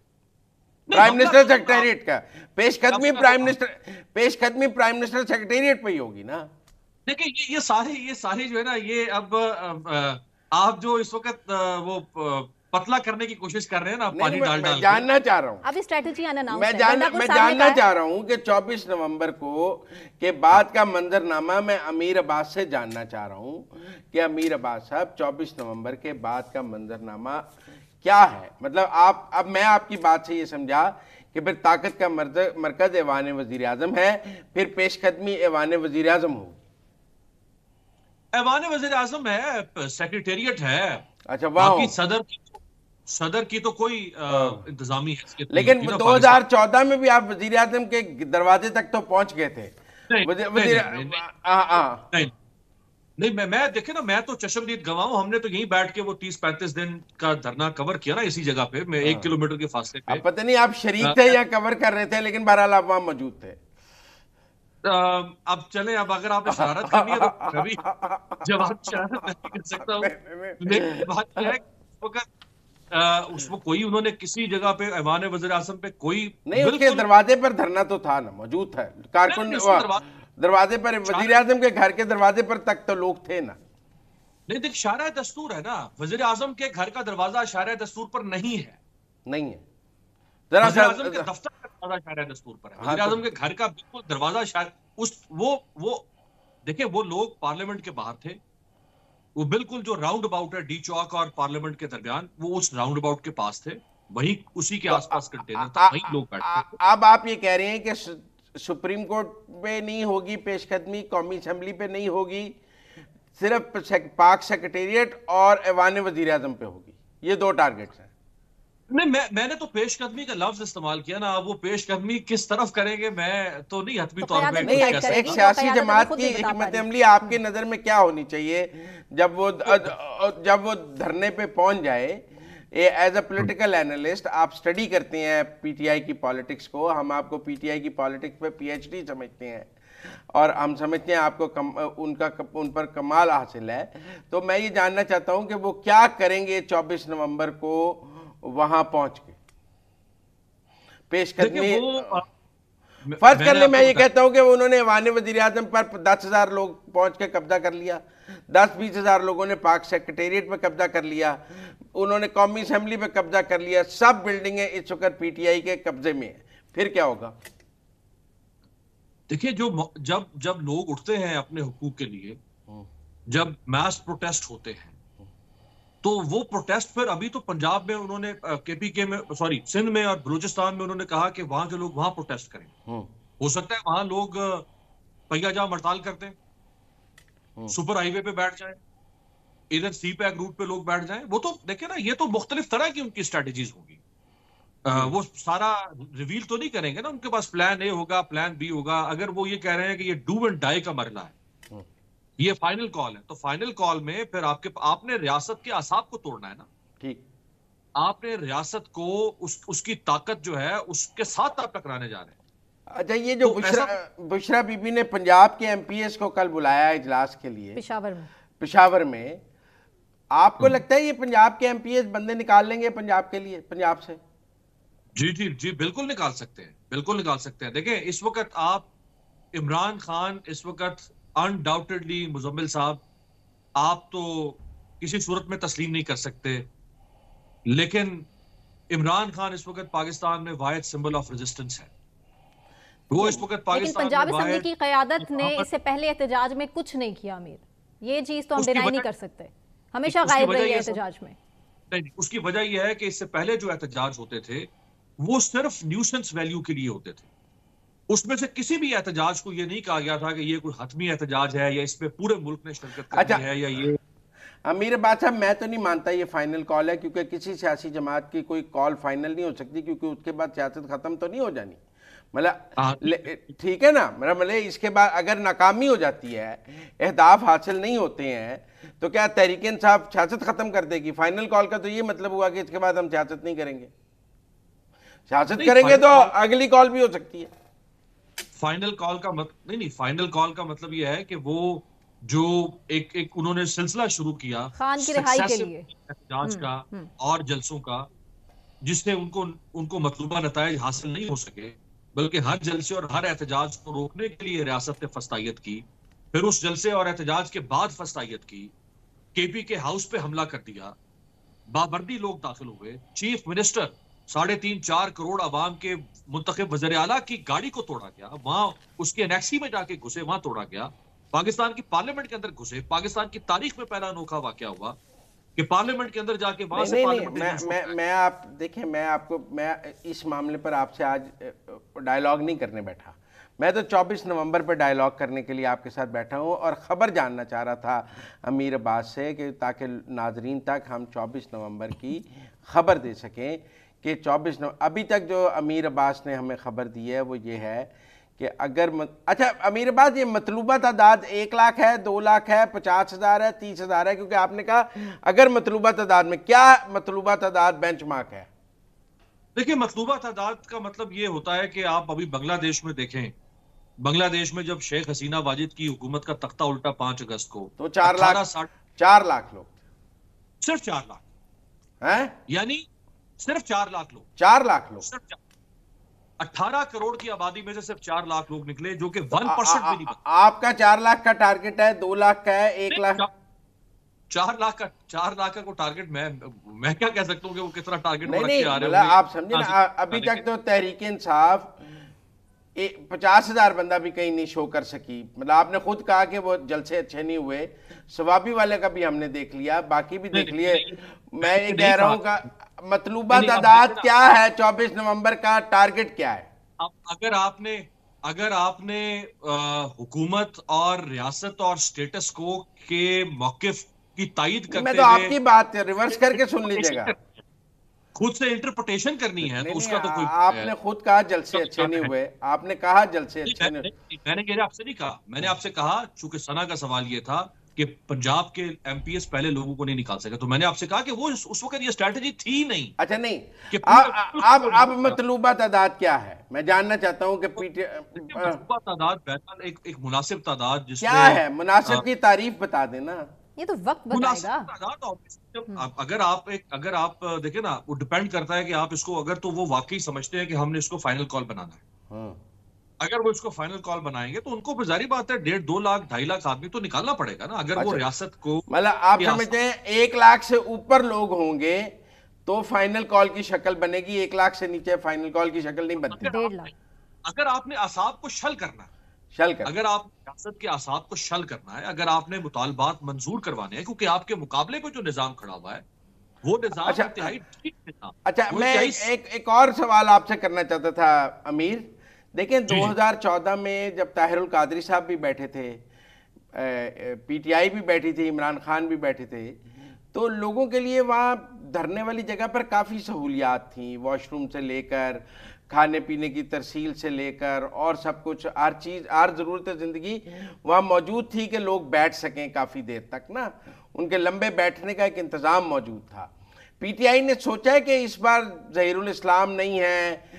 Speaker 2: प्राइम मिनिस्टर सेक्रेटेरिएट का पेशकदमी प्राइम मिनिस्टर सेक्रेटेरिएट पे ही होगी ना।
Speaker 4: देखिए ये सारे जो है ना, ये अब आप जो इस वक्त वो पतला करने की कोशिश कर रहे हैं ना, पानी डाल
Speaker 2: मैं जानना चाह रहा हूँ,
Speaker 1: अभी स्ट्रेटजी
Speaker 2: मैं जानना चाह रहा हूँ कि 24 नवंबर को के बाद का मंजरनामा मैं अमीर अब्बास से जानना चाह रहा हूँ कि अमीर अब्बास साहब 24 नवंबर के बाद का मंजरनामा क्या है? मतलब आप, अब मैं आपकी बात से ये समझा कि फिर ताकत का मरकज ऐवान वजीर आजम है, फिर पेशकदमी ऐवान वजीर आजम होगी।
Speaker 4: ऐवान वजीर आजम है, सेक्रेटेरिएट है।
Speaker 2: अच्छा, वाह।
Speaker 4: सदर की तो कोई इंतजामी हैसियत
Speaker 2: लेकिन
Speaker 4: नहीं होती ना।
Speaker 2: 2014 में भी आप वजीर आजम के दरवाजे तक तो पहुंच गए थे।
Speaker 4: नहीं, मैं देखे ना, मैं तो चश्मदीद गवाह हूं। हमने तो यहीं बैठ के वो 30-35 दिन का धरना कवर किया ना, इसी जगह पे, मैं 1 किलोमीटर के फासले पे।
Speaker 2: अब पता नहीं आप शरीक थे या कवर कर रहे थे, लेकिन बहरहाल आप वहां मौजूद थे।
Speaker 4: अब चले, अब अगर आपने शरारत करनी है तो अभी जवाब शरारत नहीं कर सकता हूँ, लेकिन बात यह है कि उसमें कोई, उन्होंने किसी जगह पे ऐवान वज़ीर आज़म पे कोई
Speaker 2: नहीं, उसके दरवाजे पर धरना तो था ना, मौजूद था कारकुन दरवाजे पर, वज़ीर आज़म के घर के दरवाजे पर तक तो लोग थे ना।
Speaker 4: नहीं देख, शारा दस्तूर है ना, वज़ीर आज़म के घर का दरवाजा शारा दस्तूर पर नहीं है,
Speaker 2: नहीं है।
Speaker 4: वज़ीर आज़म के दफ्तर का दरवाजा शारा दस्तूर पर है। वज़ीर आज़म के घर का बिल्कुल दरवाजा वो देखिए, वो लोग पार्लियामेंट के बाहर थे, वो बिल्कुल जो राउंड अबाउट है डी चौक और पार्लियामेंट के दरमियान, वो उस राउंड अबाउट के पास थे, वही उसी के आसपास कंटेनर था, वही लोग बैठते थे।
Speaker 2: अब आप ये कह रहे हैं कि सुप्रीम कोर्ट पे नहीं होगी पेशकदमी, कौमी असेंबली पे नहीं होगी, सिर्फ पाक सेक्रेटेरिएट और ऐवान वजीर आजम पे होगी, ये 2 टारगेट्स हैं।
Speaker 4: नहीं, मैंने तो पेशकदमी का लफ्ज इस्तेमाल किया ना। अब वो पेशकदमी किस तरफ करेंगे मैं तो नहीं हतमी तौर पे
Speaker 2: नहीं, एक सियासी जमात की हिकमत अमली आपकी नजर में क्या होनी चाहिए जब वो धरने पे पहुंच जाए? एज अ पॉलिटिकल एनालिस्ट आप स्टडी करते हैं पीटीआई की पॉलिटिक्स को, हम आपको पीटीआई की पॉलिटिक्स पे पीएचडी समझते हैं और हम समझते हैं आपको उन पर कमाल हासिल है। तो मैं ये जानना चाहता हूं कि वो क्या करेंगे 24 नवंबर को वहां पहुंच के पेशकदमी। फर्ज कर ले, मैं ये कहता हूं कि उन्होंने ऐवान वजीर आजम पर 10,000 लोग पहुंच के कब्जा कर लिया, 10-20 हज़ार लोगों ने पाक सेक्रेटेरिएट पे कब्जा कर लिया, उन्होंने कौमी असेंबली पे कब्जा कर लिया, सब बिल्डिंगें इस वक्त पीटीआई के कब्जे में है, फिर क्या होगा?
Speaker 4: देखिए, जो जब लोग उठते हैं अपने हुकूक के लिए, जब मास प्रोटेस्ट होते हैं, तो वो प्रोटेस्ट फिर अभी तो पंजाब में उन्होंने केपीके में, सॉरी सिंध में और बलूचिस्तान में उन्होंने कहा कि वहां के लोग वहां प्रोटेस्ट करें। हो सकता है वहां लोग पहिया जाम हड़ताल करते हैं, सुपर हाईवे पे बैठ जाएं, इधर सी पैक रूट पे लोग बैठ जाएं। वो तो देखिए ना, ये तो मुख्तलिफ तरह की उनकी स्ट्रेटेजीज होगी। वो सारा रिवील तो नहीं करेंगे ना, उनके पास प्लान ए होगा, प्लान बी होगा। अगर वो ये कह रहे हैं कि ये डू एंड डाई का मरला है, ये फाइनल कॉल है, तो फाइनल कॉल में फिर आपने रियासत के आसाब को तोड़ना है ना। ठीक, आपने रियासत को उसकी ताकत जो है उसके साथ आप टकराने जा रहे हैं।
Speaker 2: अच्छा, ये जो बुशरा बीबी ने पंजाब के एमपीएस को कल बुलाया इजलास के लिए पेशावर में, आपको लगता है ये पंजाब के एमपीएस बंदे निकाल लेंगे पंजाब के लिए, पंजाब से?
Speaker 4: जी, बिल्कुल निकाल सकते हैं, बिल्कुल निकाल सकते हैं। देखिए, इस वक्त आप इमरान खान, इस वक्त अनडाउटेडली मुजम्मिल साहब, आप तो किसी सूरत में तस्लीम नहीं कर सकते, लेकिन इमरान खान इस वक्त पाकिस्तान में वाहिद सिंबल ऑफ रेजिस्टेंस है। वो इस वक्त पाकिस्तान में
Speaker 1: पंजाब असेंबली की क़यादत ने इससे पहले एहतजाज में कुछ नहीं किया। अमीर, ये चीज तो हम डिनाई नहीं कर सकते, हमेशा गायब रही है एहतजाज में।
Speaker 4: नहीं, उसकी वजह यह है कि इससे पहले जो एहतजाज होते थे वो सिर्फ न्यूसेंस वैल्यू के लिए होते थे। उसमें से किसी भी एहतजाज को ये नहीं कहा गया था कि ये कोई हतमी एहतजाज है या इसमें पूरे मुल्क ने शिरकत करनी है या ये।
Speaker 2: अमीर अब्बास साहब, मैं तो नहीं मानता ये फाइनल कॉल है, क्योंकि किसी सियासी जमात की कोई कॉल फाइनल नहीं हो सकती, क्योंकि उसके बाद सियासत खत्म तो नहीं हो जानी। मतलब ठीक है ना, मतलब इसके बाद अगर नाकामी हो जाती है, अहदाफ हासिल नहीं होते हैं, तो क्या तहरीक इंसाफ सियासत खत्म कर देगी? फाइनल कॉल का तो ये मतलब हुआ कि इसके बाद हम सियासत नहीं करेंगे। सियासत करेंगे तो अगली कॉल भी हो सकती है।
Speaker 4: फाइनल कॉल का नहीं, फाइनल कॉल का मतलब यह है कि वो जो एक उन्होंने सिलसिला शुरू किया
Speaker 1: खान की रिहाई के लिए
Speaker 4: एहतजाज का और जलसों का, जिससे उनको मतलूबा नताइज हासिल नहीं हो सके, बल्कि हर जलसे और हर एहतजाज को रोकने के लिए रियासत ने फस्तायत की। फिर उस जलसे और एहतजाज के बाद फस्तायत की, केपी के हाउस पे हमला कर दिया, बाबर्दी लोग दाखिल हुए, चीफ मिनिस्टर 3.5-4 करोड़ आवाम के मुंतखब वज़ीर आला की गाड़ी को तोड़ा गया, वहां उसके एनेक्सी में जाके घुसे, वहां तोड़ा गया, पाकिस्तान की पार्लियामेंट के अंदर घुसे। पाकिस्तान की तारीख में पहला अनोखा वाकया हुआ कि पार्लियामेंट के अंदर जाके वहां से
Speaker 2: मैं आप देखें, मैं इस मामले पर आपसे आज डायलॉग नहीं करने बैठा। मैं तो 24 नवंबर पर डायलॉग करने के लिए आपके साथ बैठा हूं और ख़बर जानना चाह रहा था अमीर अब्बास से कि ताकि नाजरीन तक हम 24 नवंबर की खबर दे सकें कि 24 नवंबर अभी तक जो अमीर अब्बास ने हमें ख़बर दी है वो ये है कि अगर अच्छा अमीर अब्बास, ये मतलूबा तादाद 1 लाख है, 2 लाख है, 50,000 है, 30,000 है? क्योंकि आपने कहा अगर मतलूबा तादाद में, क्या मतलूबा तादाद बेंचमार्क है?
Speaker 4: देखिए, मतलूबा तादाद का मतलब ये होता है कि आप अभी बांग्लादेश में देखें, बांग्लादेश में जब शेख हसीना वाजिद की हुकूमत का तख्ता उल्टा 5 अगस्त को,
Speaker 2: तो 4 लाख लोग,
Speaker 4: सिर्फ 4 लाख
Speaker 2: हैं,
Speaker 4: यानी सिर्फ 4 लाख लोग,
Speaker 2: 4 लाख लोग,
Speaker 4: सिर्फ 18 करोड़ की आबादी में से सिर्फ 4 लाख लोग निकले, जो कि 1% भी नहीं बना।
Speaker 2: आपका 4 लाख का टारगेट है, 2 लाख का है, 1 लाख?
Speaker 4: 4 लाख का को टारगेट मैं क्या कह सकता हूँ कि वो कितना टारगेट
Speaker 2: नहीं, मतलब आप समझे ना, अभी तक तो तहरीक इंसाफ 50,000 बंदा भी कहीं नहीं शो कर सकी। मतलब आपने खुद कहा कि वो जलसे अच्छे नहीं हुए, सवाबी वाले का भी हमने देख लिया, बाकी भी देख लिए। मैं ये कह रहा हूँ का मतलूबा तादाद क्या है, 24 नवंबर का टारगेट क्या है?
Speaker 4: अगर आपने हुकूमत और रियासत और स्टेटस को के मौकिफ की तायीद करते,
Speaker 2: मैं तो आपकी बात रिवर्स करके सुन लीजिएगा,
Speaker 4: खुद से इंटरप्रिटेशन करनी है तो उसका तो कोई,
Speaker 2: आपने खुद कहा जलसे अच्छे नहीं हुए, आपने कहा जलसे अच्छे नहीं हुए।
Speaker 4: मैंने आपसे नहीं कहा, मैंने आपसे कहा चूंकि सना का सवाल ये था कि पंजाब के एमपीएस पहले लोगों को नहीं निकाल सके, तो मैंने आपसे कहा कि वो उस वक्त ये स्ट्रेटजी थी नहीं।
Speaker 2: अच्छा नहीं, अब मतलूबा तादाद क्या है मैं जानना चाहता हूं कि
Speaker 4: मतलूबा तादाद एक मुनासिब तादाद
Speaker 2: क्या है? मुनासिब की तारीफ बता देना,
Speaker 1: ये तो वक्त बताएगा।
Speaker 4: अगर आप देखें ना, वो डिपेंड करता है कि आप इसको अगर तो वो वाकई समझते हैं कि हमने इसको फाइनल कॉल बनाना है, अगर वो इसको फाइनल कॉल बनाएंगे तो उनको जारी बात है 1.5-2 लाख 2.5 लाख आदमी तो निकालना पड़ेगा ना। अगर वो रियासत को, मतलब
Speaker 2: आप समझते हैं 1 लाख से ऊपर लोग होंगे तो फाइनल कॉल की शक्ल बनेगी, 1 लाख से नीचे फाइनल कॉल की शक्ल नहीं बनती।
Speaker 1: 1.5 लाख
Speaker 4: अगर आपने असाब को शल करना है, अगर आप रियासत के असाब को शल करना है, अगर आपने मुतालबात मंजूर करवाने हैं, क्योंकि आपके मुकाबले पे जो निजाम खड़ा हुआ है वो निजाम इंतहाई ठीक निजाम।
Speaker 2: अच्छा, मैं एक और सवाल आपसे करना चाहता था अमीर। देखें 2014 में जब ताहिरुल कादरी साहब भी बैठे थे, पीटीआई भी बैठी थी, इमरान खान भी बैठे थे, तो लोगों के लिए वहाँ धरने वाली जगह पर काफ़ी सहूलियात थी, वॉशरूम से लेकर खाने पीने की तरसील से लेकर और सब कुछ, हर चीज़, हर ज़रूरत ज़िंदगी वहाँ मौजूद थी कि लोग बैठ सकें काफ़ी देर तक ना, उनके लंबे बैठने का एक इंतज़ाम मौजूद था। पीटीआई ने सोचा है कि इस बार ज़हीरुल इस्लाम नहीं है,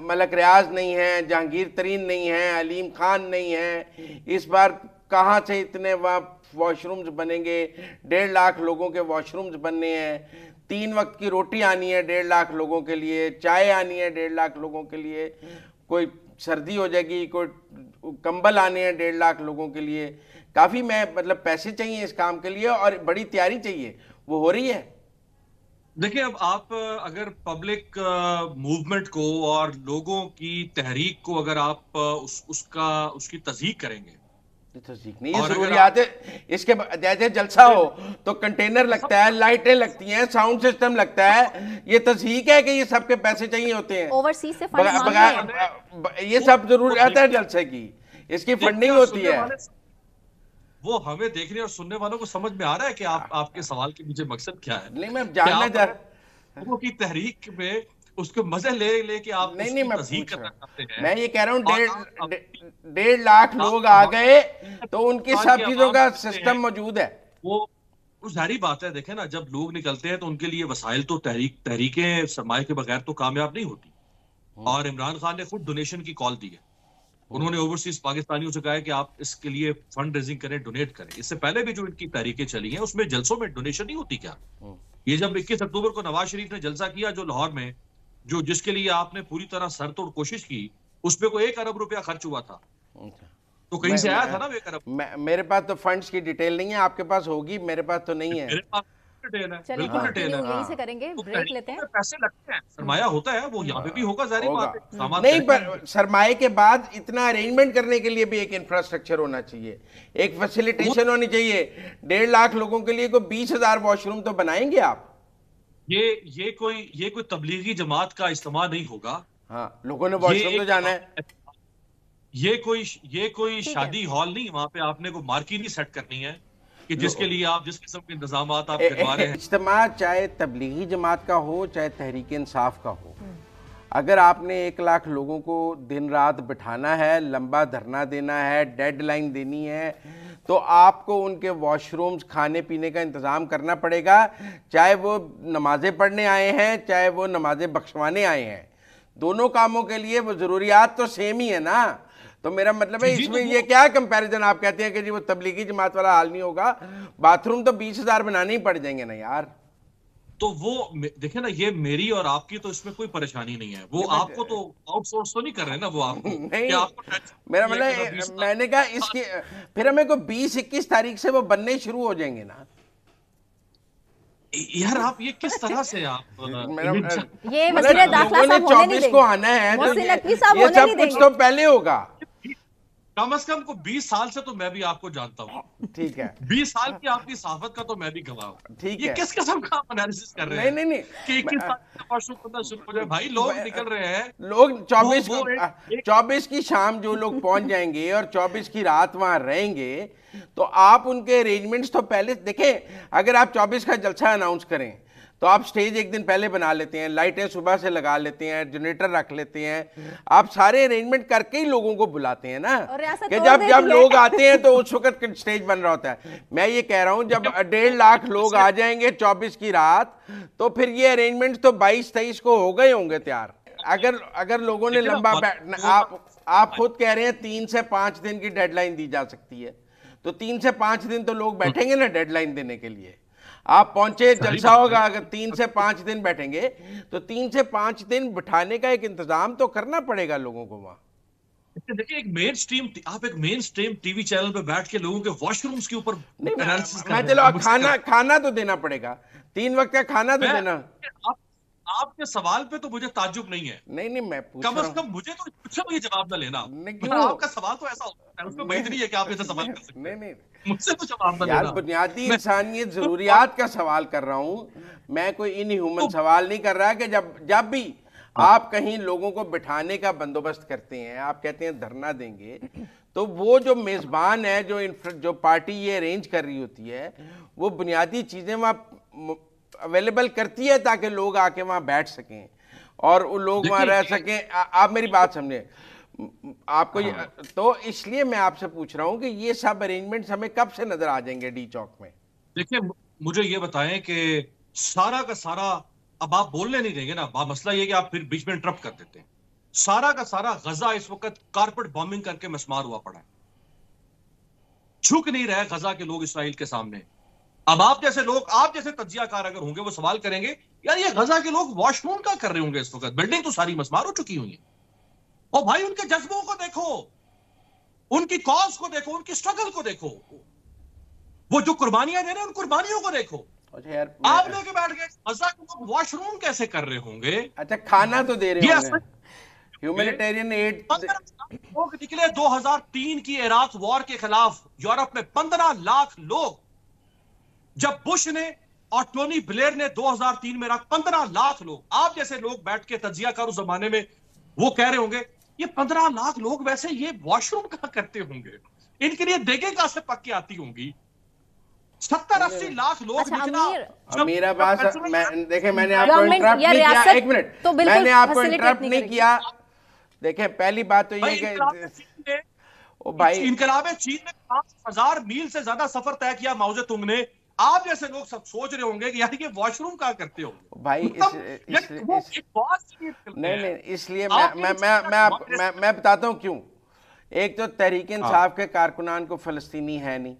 Speaker 2: मलक रियाज नहीं है, जहांगीर तरीन नहीं है, अलीम खान नहीं है, इस बार कहाँ से इतने वहाँ वॉशरूम्स बनेंगे? 1.5 लाख लोगों के वॉशरूम्स बनने हैं, 3 वक्त की रोटी आनी है 1.5 लाख लोगों के लिए, चाय आनी है 1.5 लाख लोगों के लिए, कोई सर्दी हो जाएगी, कोई कंबल आने हैं 1.5 लाख लोगों के लिए। काफ़ी मतलब पैसे चाहिए इस काम के लिए और बड़ी तैयारी चाहिए, वो हो रही है।
Speaker 4: देखिए, अब आप अगर पब्लिक मूवमेंट को और लोगों की तहरीक को अगर आप उसकी तस्दीक करेंगे
Speaker 2: तस्दीक नहीं, ये जरूरियात है। इसके जैसे जलसा हो तो कंटेनर लगता है, लाइटें लगती हैं, साउंड सिस्टम लगता है, ये तस्दीक है कि ये सबके पैसे चाहिए होते हैं
Speaker 1: ओवरसीज से फंड मांगते हैं।
Speaker 2: ये सब जरूरत है जलसे की, इसकी फंडिंग होती है।
Speaker 4: वो हमें देखने और सुनने वालों को समझ में आ रहा है कि आपके सवाल के पीछे मकसद क्या है?
Speaker 2: नहीं, मैं जानना चाह
Speaker 4: लोगों की तहरीक में उसके मजे ले कि आप
Speaker 2: नहीं, मैं
Speaker 4: तस्दीक करना चाहते हैं।
Speaker 2: मैं ये कह रहा हूँ 1.5 लाख लोग आ गए तो उनकी सब चीजों का सिस्टम मौजूद है।
Speaker 4: वो जाहिर बात है, देखें ना, जब लोग निकलते हैं तो उनके लिए वसाइल तो तहरीकें सरमाए के बगैर तो कामयाब नहीं होती। और इमरान खान ने खुद डोनेशन की कॉल दी है। उन्होंने ओवरसीज पाकिस्तानियों से कहा है कि आप इसके लिए फंड रेजिंग करें, डोनेट करें। इससे पहले भी जो इनकी तहरीकें चली हैं उसमें जलसों में डोनेशन नहीं होती क्या? ये जब 21 अक्टूबर को नवाज शरीफ ने जलसा किया जो लाहौर में, जो जिसके लिए आपने पूरी तरह सरतोड़ कोशिश की, उसमें कोई 1 अरब रुपया खर्च हुआ था, तो कहीं से आया था ना 1 अरब।
Speaker 2: मेरे पास तो फंड्स की डिटेल नहीं है, आपके पास होगी, मेरे पास तो नहीं है।
Speaker 4: मेरे पास डिटेल है,
Speaker 1: चलिए
Speaker 4: बिल्कुल डिटेल है।
Speaker 1: यहीं से करेंगे, ब्रेक लेते हैं।
Speaker 4: पैसे लगते हैं, सरमाया होता है, वो यहाँ पे भी होगा, जाहिर बात है। सामान
Speaker 2: नहीं, पर सरमाए के बाद इतना अरेंजमेंट करने के लिए भी एक इंफ्रास्ट्रक्चर होना चाहिए, एक फैसिलिटेशन होनी चाहिए। 1.5 लाख लोगों के लिए कोई 20,000 वॉशरूम तो बनाएंगे आप?
Speaker 4: ये कोई तबलीगी जमात का इस्तेमा नहीं होगा।
Speaker 2: हाँ, लोगों ने वॉशरूम तो जाना है।
Speaker 4: ये कोई शादी हॉल नहीं, वहां पे आपने को मार्की नहीं सेट करनी है कि जिसके लिए आप जिस किस्म के इंतजाम आप करवा रहे हैं।
Speaker 2: इज्तिमा चाहे तबलीगी जमात का हो चाहे तहरीक इंसाफ का हो, अगर आपने 1 लाख लोगों को दिन रात बिठाना है, लंबा धरना देना है, डेडलाइन देनी है, तो आपको उनके वॉशरूम्स, खाने पीने का इंतज़ाम करना पड़ेगा, चाहे वो नमाज़ें पढ़ने आए हैं चाहे वो नमाज़ें बख्शवाने आए हैं। दोनों कामों के लिए वो ज़रूरियात तो सेम ही है ना। तो मेरा मतलब है इसमें ये क्या कंपैरिजन आप कहते हैं कि जी वो तबलीगी जमात वाला हाल नहीं होगा, बाथरूम तो 20,000 बनाने ही पड़ जाएंगे ना यार।
Speaker 4: तो वो देखे ना, ये मेरी और आपकी तो इसमें कोई परेशानी नहीं है। वो आपको तो आउटसोर्स तो नहीं कर रहे ना, वो आपको
Speaker 2: नहीं,
Speaker 4: आपको
Speaker 2: मेरा मतलब मैंने कहा इसकी फिर हमें को 20-21 तारीख से वो बनने शुरू हो जाएंगे ना
Speaker 4: यार। आप ये किस तरह से आप
Speaker 1: ये वज़ीर दाखिला साहब होने नहीं देंगे,
Speaker 2: को आना है तो
Speaker 1: ये
Speaker 2: सब कुछ तो पहले होगा।
Speaker 4: कम से कम को 20 साल से तो मैं भी आपको जानता हूँ,
Speaker 2: ठीक है।
Speaker 4: 20 साल की आपकी सहाफत का तो मैं भी गवाह हूँ,
Speaker 2: ठीक है।
Speaker 4: ये किस किस्म का एनालिसिस कर रहे हैं?
Speaker 2: नहीं
Speaker 4: कि 21 साल से वॉशरूम करना शुरू हो जाए। भाई लोग निकल रहे हैं,
Speaker 2: लोग 24 की शाम जो लोग पहुंच जाएंगे और 24 की रात वहां रहेंगे, तो आप उनके अरेंजमेंट्स तो पहले देखें। अगर आप 24 का जलसा अनाउंस करें तो आप स्टेज एक दिन पहले बना लेते हैं, लाइटें सुबह से लगा लेते हैं, जनरेटर रख लेते हैं, आप सारे अरेंजमेंट करके ही लोगों को बुलाते हैं ना, कि जब लोग आते हैं तो उस वक्त स्टेज बन रहा होता है। मैं ये कह रहा हूं जब 1.5 लाख लोग आ जाएंगे 24 की रात, तो फिर ये अरेंजमेंट तो 22-23 को हो गए होंगे तैयार। अगर लोगों ने लंबा आप खुद कह रहे हैं 3 से 5 दिन की डेडलाइन दी जा सकती है, तो 3 से 5 दिन तो लोग बैठेंगे ना डेडलाइन देने के लिए। आप पहुंचे, जलसा होगा, अगर 3 से 5 दिन बैठेंगे तो 3 से 5 दिन बिठाने का एक इंतजाम तो करना पड़ेगा लोगों को वहां।
Speaker 4: देखिए, आप एक मेन स्ट्रीम टीवी चैनल पे बैठ के लोगों के वॉशरूम्स के ऊपर एनालिसिस कर रहे हैं।
Speaker 2: चलो खाना तो देना पड़ेगा, 3 वक्त का खाना तो देना।
Speaker 4: आपके सवाल पे तो मुझे ताज्जुब नहीं है।
Speaker 2: नहीं, मैं पूछ
Speaker 4: कम से कम मुझे तो कुछ ये जवाब ना लेना। आपका सवाल तो ऐसा होता है, उसमें वही नहीं है कि आप ऐसा सवाल कर सकते हैं। नहीं, मुझसे तो जवाब ना लेना।
Speaker 2: यार बुनियादी इंसानियत जरूरियात का सवाल कर रहा हूँ मैं, कोई इनह्यूमन सवाल नहीं कर रहा है कि जब भी आप कहीं लोगों को बिठाने का बंदोबस्त करते हैं, आप कहते हैं धरना देंगे, तो वो जो मेजबान है, जो पार्टी ये अरेंज कर रही होती है, वो बुनियादी चीजें वहाँ अवेलेबल करती है ताकि लोग आके वहां बैठ सकें और वो लोग वहां रह सकें। आप मेरी बात समझे आपको तो इसलिए मैं आपसे पूछ रहा हूं कि ये सब अरेंजमेंट्स हमें कब से नजर आ जाएंगे डी चौक में? देखिए,
Speaker 4: मुझे ये बताएं कि सारा का सारा, अब आप बोलने नहीं देंगे ना, मसला ये कि आप फिर बीच में इंटरप्ट कर देते हैं। सारा का सारा गजा इस वक्त कारपेट बॉम्बिंग करके मस्मार हुआ पड़ा है, झुक नहीं रहे गजा के लोग इसराइल के सामने। अब आप जैसे तज्जियाकार अगर होंगे, वो सवाल करेंगे यार ये गजा के लोग वॉशरूम क्या कर रहे होंगे इस वक्त, बिल्डिंग तो सारी मस्मार हो चुकी हुई है। और भाई उनके जज्बों को देखो, उनकी कॉज को देखो, उनकी स्ट्रगल को देखो, वो जो कुर्बानियां दे रहे हैं उन कुर्बानियों को देखो। आप लेके बैठ गए गजा के लोग वॉशरूम कैसे कर रहे होंगे?
Speaker 2: अच्छा, खाना तो दे रहे होंगे। Humanitarian add.
Speaker 4: 15 लोग निकले 2003 की इराक वॉर के खिलाफ यूरोप में, 15 लाख लोग। जब बुश ने और टोनी ब्लेयर ने 2003 में रखा 15 लाख लोग। आप जैसे लोग बैठ के तजिया कर उस जमाने में वो कह रहे होंगे ये 15 लाख लोग वैसे ये वॉशरूम कहां करते होंगे, इनके लिए देगे कहां से पक के आती होंगी। 70-80 लाख लोग
Speaker 1: अच्छा,
Speaker 2: मेरा बात देखें, मैंने आपको इंटरप्ट नहीं किया, एक मिनट,
Speaker 1: तो
Speaker 2: मैंने आपको इंटरप्ट नहीं किया। देखें, पहली बात तो ये कि ओ भाई,
Speaker 4: इनकलाब चीन में 5000 मील से ज्यादा सफर तय किया माओ जे तुंग ने। आप जैसे लोग सब सोच रहे होंगे कि यार ये वॉशरूम कहां करते होंगे
Speaker 2: भाई। नहीं, इसलिए मैं बताता हूं क्यों। एक तो तहरीक इंसाफ के कारकुनान को फलस्तीनी है नहीं,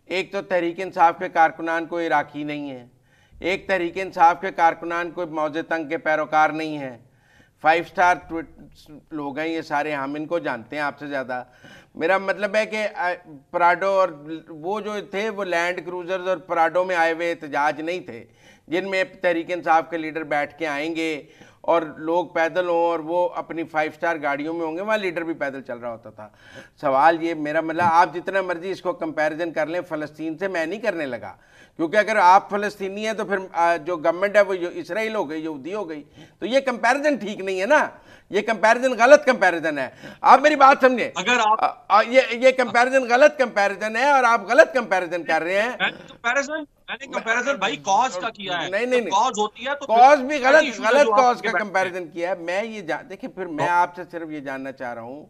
Speaker 2: एक तो तहरीक इंसाफ के कारकुनान को इराकी नहीं है, एक तहरीक इंसाफ के कारकुनान को मौजे तंग के पैरोकार नहीं है। 5 स्टार लोग हैं ये सारे, हम इनको जानते हैं आपसे ज़्यादा। मेरा मतलब है कि पराडो और वो जो थे वो लैंड क्रूजर्स और पराडो में आए हुए एहतजाज नहीं थे जिनमें तहरीक इंसाफ के लीडर बैठ के आएंगे और लोग पैदल हों और वो अपनी 5 स्टार गाड़ियों में होंगे। वहाँ लीडर भी पैदल चल रहा होता था। सवाल ये, मेरा मतलब आप जितना मर्जी इसको कंपैरिजन कर लें फ़लस्तीन से, मैं नहीं करने लगा, क्योंकि अगर आप फ़लस्तीनी हैं तो फिर जो गवर्नमेंट है वो इसराइल हो गई, यहूदी हो गई, तो ये कंपैरिजन ठीक नहीं है ना, ये कंपैरिजन गलत कंपैरिजन है। आप मेरी बात समझे,
Speaker 4: अगर आप
Speaker 2: ये कंपैरिजन गलत कंपैरिजन है और आप गलत कंपैरिजन कर रहे हैं।
Speaker 4: मैंने कंपैरिजन भाई कॉज का किया है।
Speaker 2: नहीं,
Speaker 4: कॉज होती है तो
Speaker 2: कॉज भी गलत कॉज का कंपैरिजन किया है। मैं ये देखिए, फिर मैं आपसे सिर्फ ये जानना चाह रहा हूं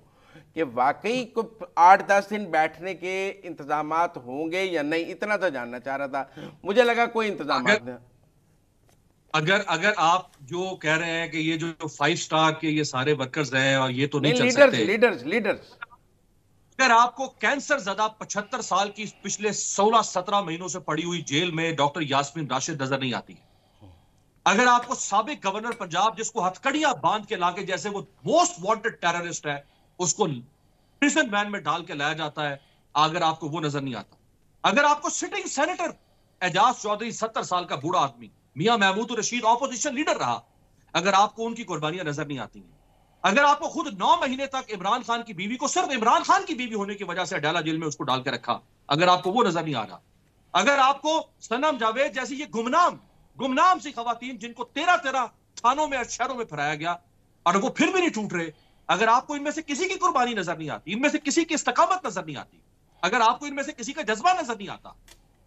Speaker 2: कि वाकई को 8-10 दिन बैठने के इंतजामात होंगे या नहीं, इतना तो जानना चाह रहा था। मुझे लगा कोई इंतजामात नहीं।
Speaker 4: अगर आप जो कह रहे हैं कि ये जो 5 स्टार के ये सारे वर्कर्स हैं और ये तो नहीं चल सकते,
Speaker 2: लीडर्स
Speaker 4: अगर आपको कैंसर ज़दा 75 साल की पिछले 16-17 महीनों से पड़ी हुई जेल में डॉक्टर यास्मीन राशिद नजर नहीं आती है, अगर आपको साबिक गवर्नर पंजाब जिसको हथकड़ियां बांध के लाके, जैसे वो मोस्ट वांटेड टेररिस्ट है, उसको प्रिजन वैन में डाल के लाया जाता है, अगर आपको वो नजर नहीं आता, अगर आपको सिटिंग सेनेटर एजाज चौधरी 70 साल का बूढ़ा आदमी, मियां महमूद रशीद ऑपोजिशन लीडर रहा, अगर आपको उनकी कुर्बानियां नजर नहीं आती हैं, अगर आपको खुद 9 महीने तक इमरान खान की बीवी को सिर्फ इमरान खान की बीवी होने की वजह से अडाला जेल में उसको डाल के रखा, अगर आपको वो नजर नहीं आ रहा, अगर आपको सनम जावेद जैसी ये गुमनाम सी खवातीन जिनको 13 थानों में शहरों में फिराया गया और वो फिर भी नहीं टूट रहे, अगर आपको इनमें से किसी की कुर्बानी नजर नहीं आती, इनमें से किसी की इस्तकामत नजर नहीं आती, अगर आपको इनमें से किसी का जज्बा नजर नहीं आता,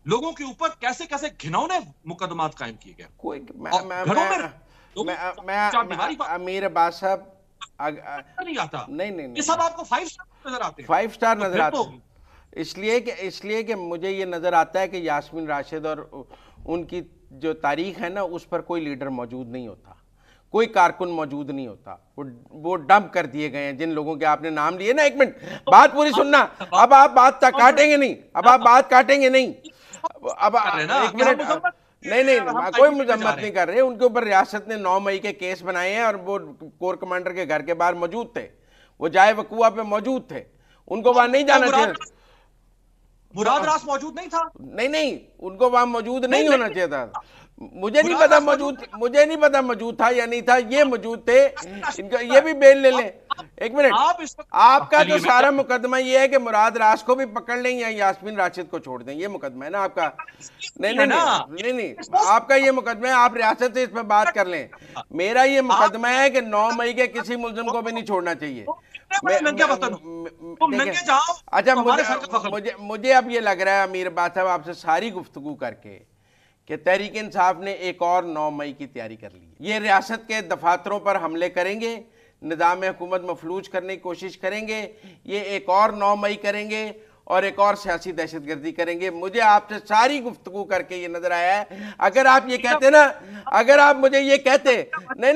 Speaker 4: लोगों के ऊपर कैसे कैसे घिनौने मुकदमात कायम किए गए,
Speaker 2: कोई अमीर अब्बास साहब
Speaker 4: नहीं आता,
Speaker 2: नहीं,
Speaker 4: ये सब आपको 5 स्टार नजर आते हैं।
Speaker 2: 5 स्टार नजर आते हैं इसलिए कि मुझे ये नजर आता है कि यास्मीन राशिद और उनकी जो तारीख है ना, उस पर कोई लीडर मौजूद नहीं होता, कोई कारकुन मौजूद नहीं होता, वो डंप कर दिए गए हैं जिन लोगों के आपने नाम लिए ना। एक मिनट, बात पूरी सुनना, अब आप बात काटेंगे नहीं, अब आप बात काटेंगे नहीं, अब एक मिनट, नहीं, कोई मजम्मत नहीं कर रहे। उनके ऊपर रियासत ने 9 मई के केस बनाए हैं और वो कोर कमांडर के घर के बाहर मौजूद थे, वो जाए वकुआ पे मौजूद थे, उनको वहां नहीं जाना चाहिए।
Speaker 4: मुराद रास मौजूद नहीं था,
Speaker 2: नहीं, उनको वहां मौजूद नहीं होना चाहिए था। मुझे नहीं पता मौजूद था या नहीं था, ये मौजूद थे, इनका ये भी बेल ले लें। एक मिनट, आपका जो सारा मुकदमा ये है कि मुराद रास को भी पकड़ लें या यास्मीन राशिद को छोड़ दें, ये मुकदमा है ना आपका? नहीं, आपका ये मुकदमा है, आप रियासत से इस पर बात कर लें। मेरा ये मुकदमा है कि 9 मई के किसी मुल्जिम को भी नहीं छोड़ना चाहिए। अच्छा, मुझे अब ये लग रहा है अमीर अब्बास साहब आपसे सारी गुफ्तगू करके कि तहरीक इंसाफ ने एक और 9 मई की तैयारी कर ली। ये रियासत के दफातरों पर हमले करेंगे, निज़ाम हुकूमत मफलूज करने की कोशिश करेंगे, ये एक और 9 मई करेंगे और एक और सियासी दहशतगर्दी करेंगे। मुझे आपसे सारी गुफ्तगू करके ये नजर आया है। अगर आप ये कहते ना, अगर आप मुझे ये कहते, नहीं,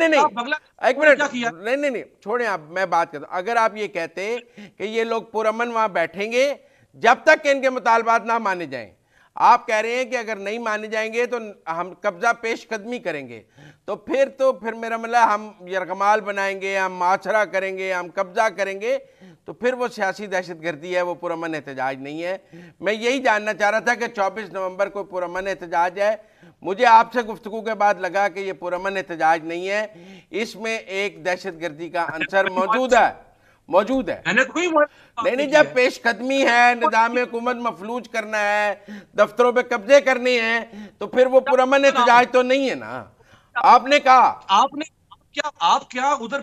Speaker 2: एक मिनट, नहीं, छोड़ें आप, मैं बात करता हूं। अगर आप ये कहते कि ये लोग पुरअमन वहां बैठेंगे जब तक कि इनके मुतालबात ना माने जाएं, आप कह रहे हैं कि अगर नहीं माने जाएंगे तो हम कब्जा पेश कदमी करेंगे, तो फिर मेरा मतलब हम यरगमाल बनाएंगे, हम माशरा करेंगे, हम कब्जा करेंगे, तो फिर वो सियासी दहशतगर्दी है, वो पुरअमन एहतजाज नहीं है। मैं यही जानना चाह रहा था कि 24 नवंबर को पुरअमन एहतजाज है, मुझे आपसे गुफ्तगू के बाद लगा कि ये पुरअमन एहतजाज नहीं है, इसमें एक दहशतगर्दी का अंसर मौजूद है।
Speaker 4: मैंने तो
Speaker 2: नहीं, जब पेशकदमी है, निज़ाम हुकूमत मफलूज करना है, दफ्तरों पे कब्जे करने हैं, तो फिर वो पुरअमन एहतजाज तो नहीं है ना। आपने कहा
Speaker 4: आप क्या उधर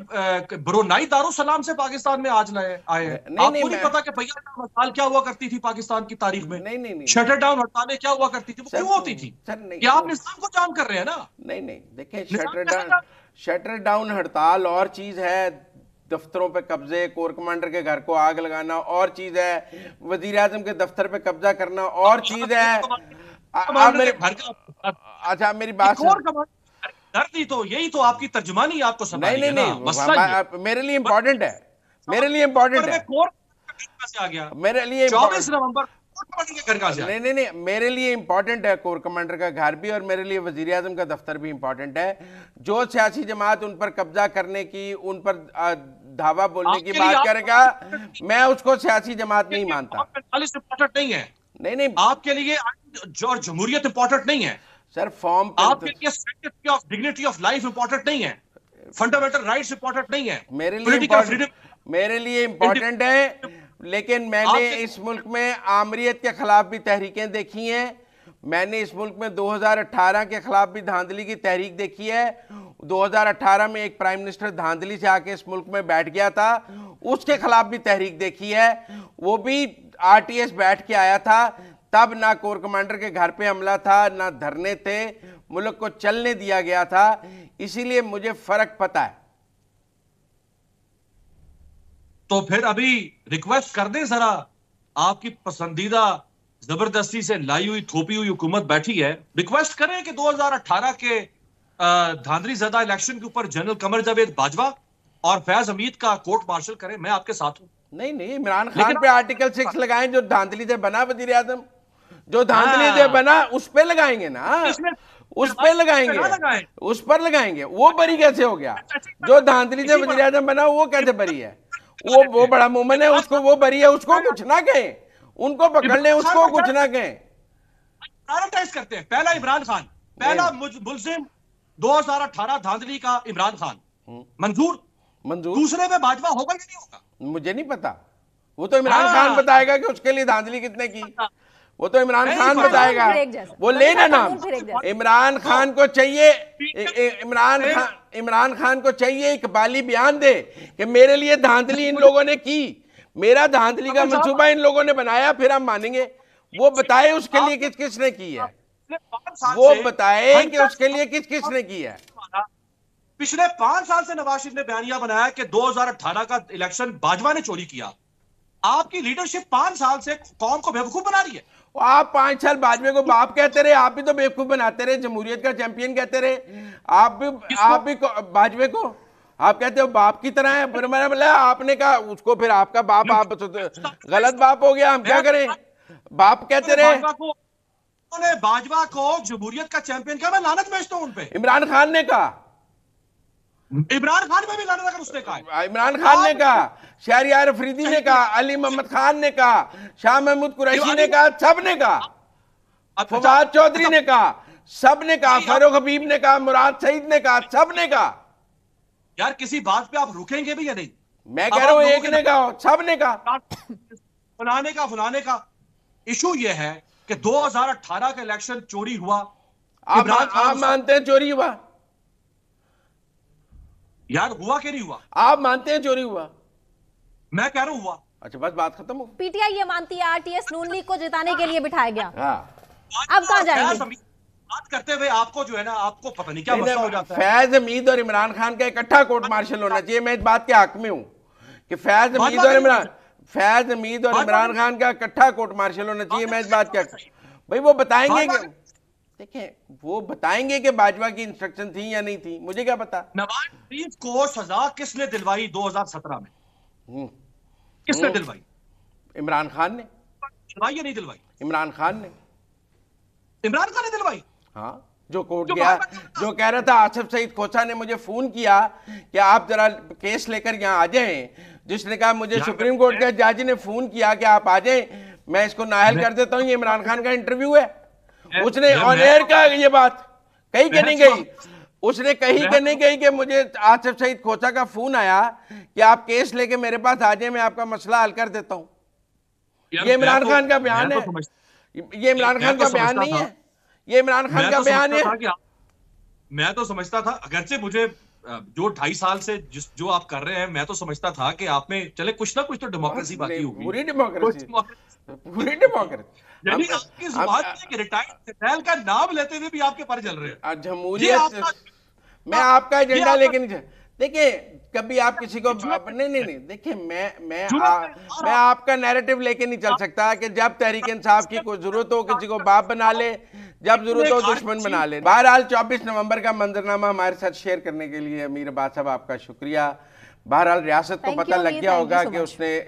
Speaker 4: ब्रुनाई दारुसलाम से पाकिस्तान में आज आए हैं? आपको नहीं पता कि भैया हड़ताल क्या हुआ करती थी पाकिस्तान की तारीख में?
Speaker 2: नहीं,
Speaker 4: शटर डाउन हड़तालें क्या हुआ करती थी, वो क्यों होती थी? क्या आप निज़ाम को जाम कर रहे हैं ना?
Speaker 2: नहीं, देखिए, शटर डाउन हड़ताल और चीज है, दफ्तरों पे कब्जे, कोर कमांडर के घर को आग लगाना और चीज है, वजीर आजम के दफ्तर पे कब्जा करना और चीज है। अच्छा, मेरी बात
Speaker 4: दर्द तो यही तो आपकी तर्जुमानी आपको समझ
Speaker 2: नहीं, मेरे लिए इंपॉर्टेंट है, मेरे लिए इंपॉर्टेंट है।
Speaker 4: आ गया
Speaker 2: मेरे लिए
Speaker 4: 24 नवंबर नहीं,
Speaker 2: मेरे लिए इंपॉर्टेंट है कोर कमांडर का घर भी, और मेरे लिए वजीर आजम का दफ्तर भी इंपॉर्टेंट है। जो सियासी जमात उन पर कब्जा करने की, उन पर धावा बोलने की बात करेगा, मैं उसको सियासी जमात नहीं मानता।
Speaker 4: नहीं है,
Speaker 2: नहीं,
Speaker 4: आपके लिए और जमहूरियत इंपॉर्टेंट नहीं है
Speaker 2: सर। फॉर्म
Speaker 4: आपके लिए डिग्निटी ऑफ लाइफ इंपॉर्टेंट नहीं है, फंडामेंटल राइट्स इंपॉर्टेंट नहीं है।
Speaker 2: मेरे लिए इंपॉर्टेंट है, लेकिन मैंने इस मुल्क में आमरीत के खिलाफ भी तहरीकें देखी हैं। मैंने इस मुल्क में 2018 के खिलाफ भी धांधली की तहरीक देखी है। 2018 में एक प्राइम मिनिस्टर धांधली से आके इस मुल्क में बैठ गया था, उसके खिलाफ भी तहरीक देखी है। वो भी RTS बैठ के आया था, तब ना कोर कमांडर के घर पे हमला था, ना धरने थे, मुल्क को चलने दिया गया था। इसीलिए मुझे फर्क पता है।
Speaker 4: तो फिर अभी रिक्वेस्ट कर दें जरा, आपकी पसंदीदा जबरदस्ती से लाई हुई थोपी हुई हुकूमत बैठी है, रिक्वेस्ट करें कि 2018 के धांधली ज़दा इलेक्शन के ऊपर जनरल कमर जावेद बाजवा और फैज हमीद का कोर्ट मार्शल करें। मैं आपके साथ हूं।
Speaker 2: नहीं, इमरान खान पे आर्टिकल 6 लगाएं, जो धांधली से बना वजीर आजम, जो धांधली से बना उस पे लगाएंगे ना, उस पे लगाएंगे, उस पर लगाएंगे। वो बरी कैसे हो गया? जो धांधली से वजीर आजम बना वो कैसे बरी है? वो बड़ा मोमन है, उसको वो बरी है, उसको कुछ ना कहें, उनको पकड़ लें, उसको कुछ ना कहें।
Speaker 4: प्रायोरिटाइज करते हैं, पहला इमरान खान, पहला मुल्जिम 2018 धांधली का इमरान खान, मंजूर। दूसरे पे बाजवा होगा कि नहीं होगा
Speaker 2: मुझे नहीं पता, वो तो इमरान खान बताएगा कि उसके लिए धांधली कितने की, वो तो इमरान खान बताएगा। वो लेना नाम, इमरान खान को चाहिए, इमरान खान को चाहिए इकबाली बयान दे कि मेरे लिए धांधली इन लोगों ने की, मेरा धांधली का मंसूबा इन लोगों ने बनाया, फिर हम मानेंगे। वो बताए उसके लिए किस किस ने की है, वो बताए कि उसके लिए किस किस ने की है।
Speaker 4: पिछले 5 साल से नवाज शरीफ ने बयानिया बनाया कि 2018 का इलेक्शन बाजवा ने चोरी किया। आपकी लीडरशिप 5 साल से कौम को बेवकूफ बना रही है।
Speaker 2: आप 5 साल बाजवे को बाप कहते रहे, आप भी तो बेवकूफ बनाते रहे, जमहूरियत का चैंपियन कहते रहे। आप भी बाजवे को आप कहते हो बाप की तरह है, फिर मैंने बोला आपने कहा उसको, फिर आपका बाप आप गलत बाप हो गया, हम क्या करें? बाप कहते रहे।
Speaker 4: बाजवा को जमहूरियत का चैंपियन क्या, मैं लानत भेजता हूं उन पे।
Speaker 2: इमरान खान ने कहा,
Speaker 4: इमरान खान में भी लानत अगर उसने कहा,
Speaker 2: इमरान खान ने कहा, शहरियार अफरीदी ने कहा, अली मोहम्मद खान ने कहा, शाह महमूद कुरैशी ने कहा, सब ने कहा, फवाद चौधरी ने कहा, सब ने कहा, फारूक हबीब ने कहा, मुराद सईद ने कहा, सब ने कहा।
Speaker 4: यार किसी बात पे आप रुकेंगे भी या नहीं?
Speaker 2: मैं कह रहा हूं एक ने कहा, सब ने कहा।
Speaker 4: फलाने का इशू यह है कि 2018 का इलेक्शन चोरी हुआ।
Speaker 2: आप मानते हैं चोरी हुआ?
Speaker 4: यार हुआ कि नहीं हुआ?
Speaker 2: आप मानते हैं चोरी हुआ?
Speaker 4: मैं कह रहा हूं हुआ।
Speaker 2: अच्छा, बस बात खत्म हो।
Speaker 1: पीटीआई ये मानती है RTS नून लीग को जिताने के लिए बिठाया गया।
Speaker 2: हाँ।
Speaker 1: अब कहां जाएंगे?
Speaker 4: बात करते हुए आपको जो है ना, आपको पता नहीं क्या मसला हो जाता है।
Speaker 2: फैज हमीद और इमरान खान का इकट्ठा कोर्ट मार्शल होना चाहिए। मैं इस बात के हक में हूं कि फैज हमीद और इमरान खान का इकट्ठा कोर्ट मार्शल होना चाहिए। मैं इस बात के भाई, वो बताएंगे कि देखें, वो बताएंगे कि बाजवा की इंस्ट्रक्शन थी या नहीं थी, मुझे क्या पता।
Speaker 4: नवाज शरीफ को सजा किसने दिलवाई 2017 में? किसने दिलवाई?
Speaker 2: इमरान खान ने
Speaker 4: दिलवाई या नहीं दिलवाई?
Speaker 2: इमरान खान ने
Speaker 4: दिलवाई।
Speaker 2: हाँ, जो कोर्ट गया, जो कह रहा था, आसिफ सईद खोसा ने मुझे फोन किया कि आप जरा केस लेकर यहाँ आ जाएं, जिसने कहा मुझे सुप्रीम कोर्ट के जज ने फोन किया कि आप आ जाएं, मैं इसको नाअहल कर देता हूं, ये इमरान खान का इंटरव्यू है, उसने ऑन एयर कहा ये बात। कहीं के नहीं गई, उसने कहीं के नहीं गई कि मुझे आसिफ सईद खोचा का फोन आया कि आप केस लेके मेरे पास आ जाए, मैं आपका मसला हल कर देता हूं। ये इमरान खान का बयान है, ये इमरान खान का बयान नहीं है, ये इमरान खान का बयान है।
Speaker 4: मैं तो समझता था, अगरचे मुझे जो 2.5 साल से जो आप कर रहे हैं, मैं तो समझता था कि आप में चले कुछ ना कुछ तो डेमोक्रेसी बाकी होगी,
Speaker 2: पूरी डेमोक्रेसी, पूरी डेमोक्रेसी।
Speaker 4: यानी आपकी जुबान पे रिटायर्ड का नाम लेते हुए भी आपके पर चल रहे हैं
Speaker 2: जमहूरियत। मैं आपका एजेंडा लेके नहीं, देखिए कभी आप किसी को नहीं देखिए, मैं आपका नैरेटिव लेके नहीं चल सकता कि जब तहरीक इंसाफ की कोई जरूरत हो किसी को बाप बना ले, जब जरूरत हो दुश्मन बना ले। बहरहाल 24 नवंबर का मंजरनामा हमारे साथ शेयर करने के लिए अमीर अब्बास साहब आपका शुक्रिया। बहरहाल रियासत को पता लग गया होगा कि उसने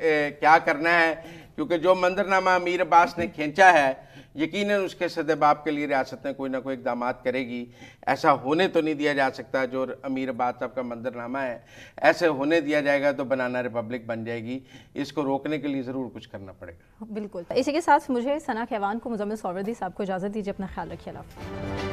Speaker 2: क्या करना है, क्योंकि जो मंजरनामा अमीर अब्बास ने खींचा है यकीनन उसके सदेबाब के लिए रियासत में कोई ना कोई इक़दाम करेगी। ऐसा होने तो नहीं दिया जा सकता, जो अमीर अब्बास साहब का मंजरनामा है ऐसे होने दिया जाएगा तो बनाना रिपब्लिक बन जाएगी। इसको रोकने के लिए ज़रूर कुछ करना पड़ेगा।
Speaker 1: बिल्कुल। इसी के साथ मुझे सना कहवान को, मुजम्मिल सोहरवर्दी साहब को इजाज़त दीजिए। अपना ख्याल रखिए।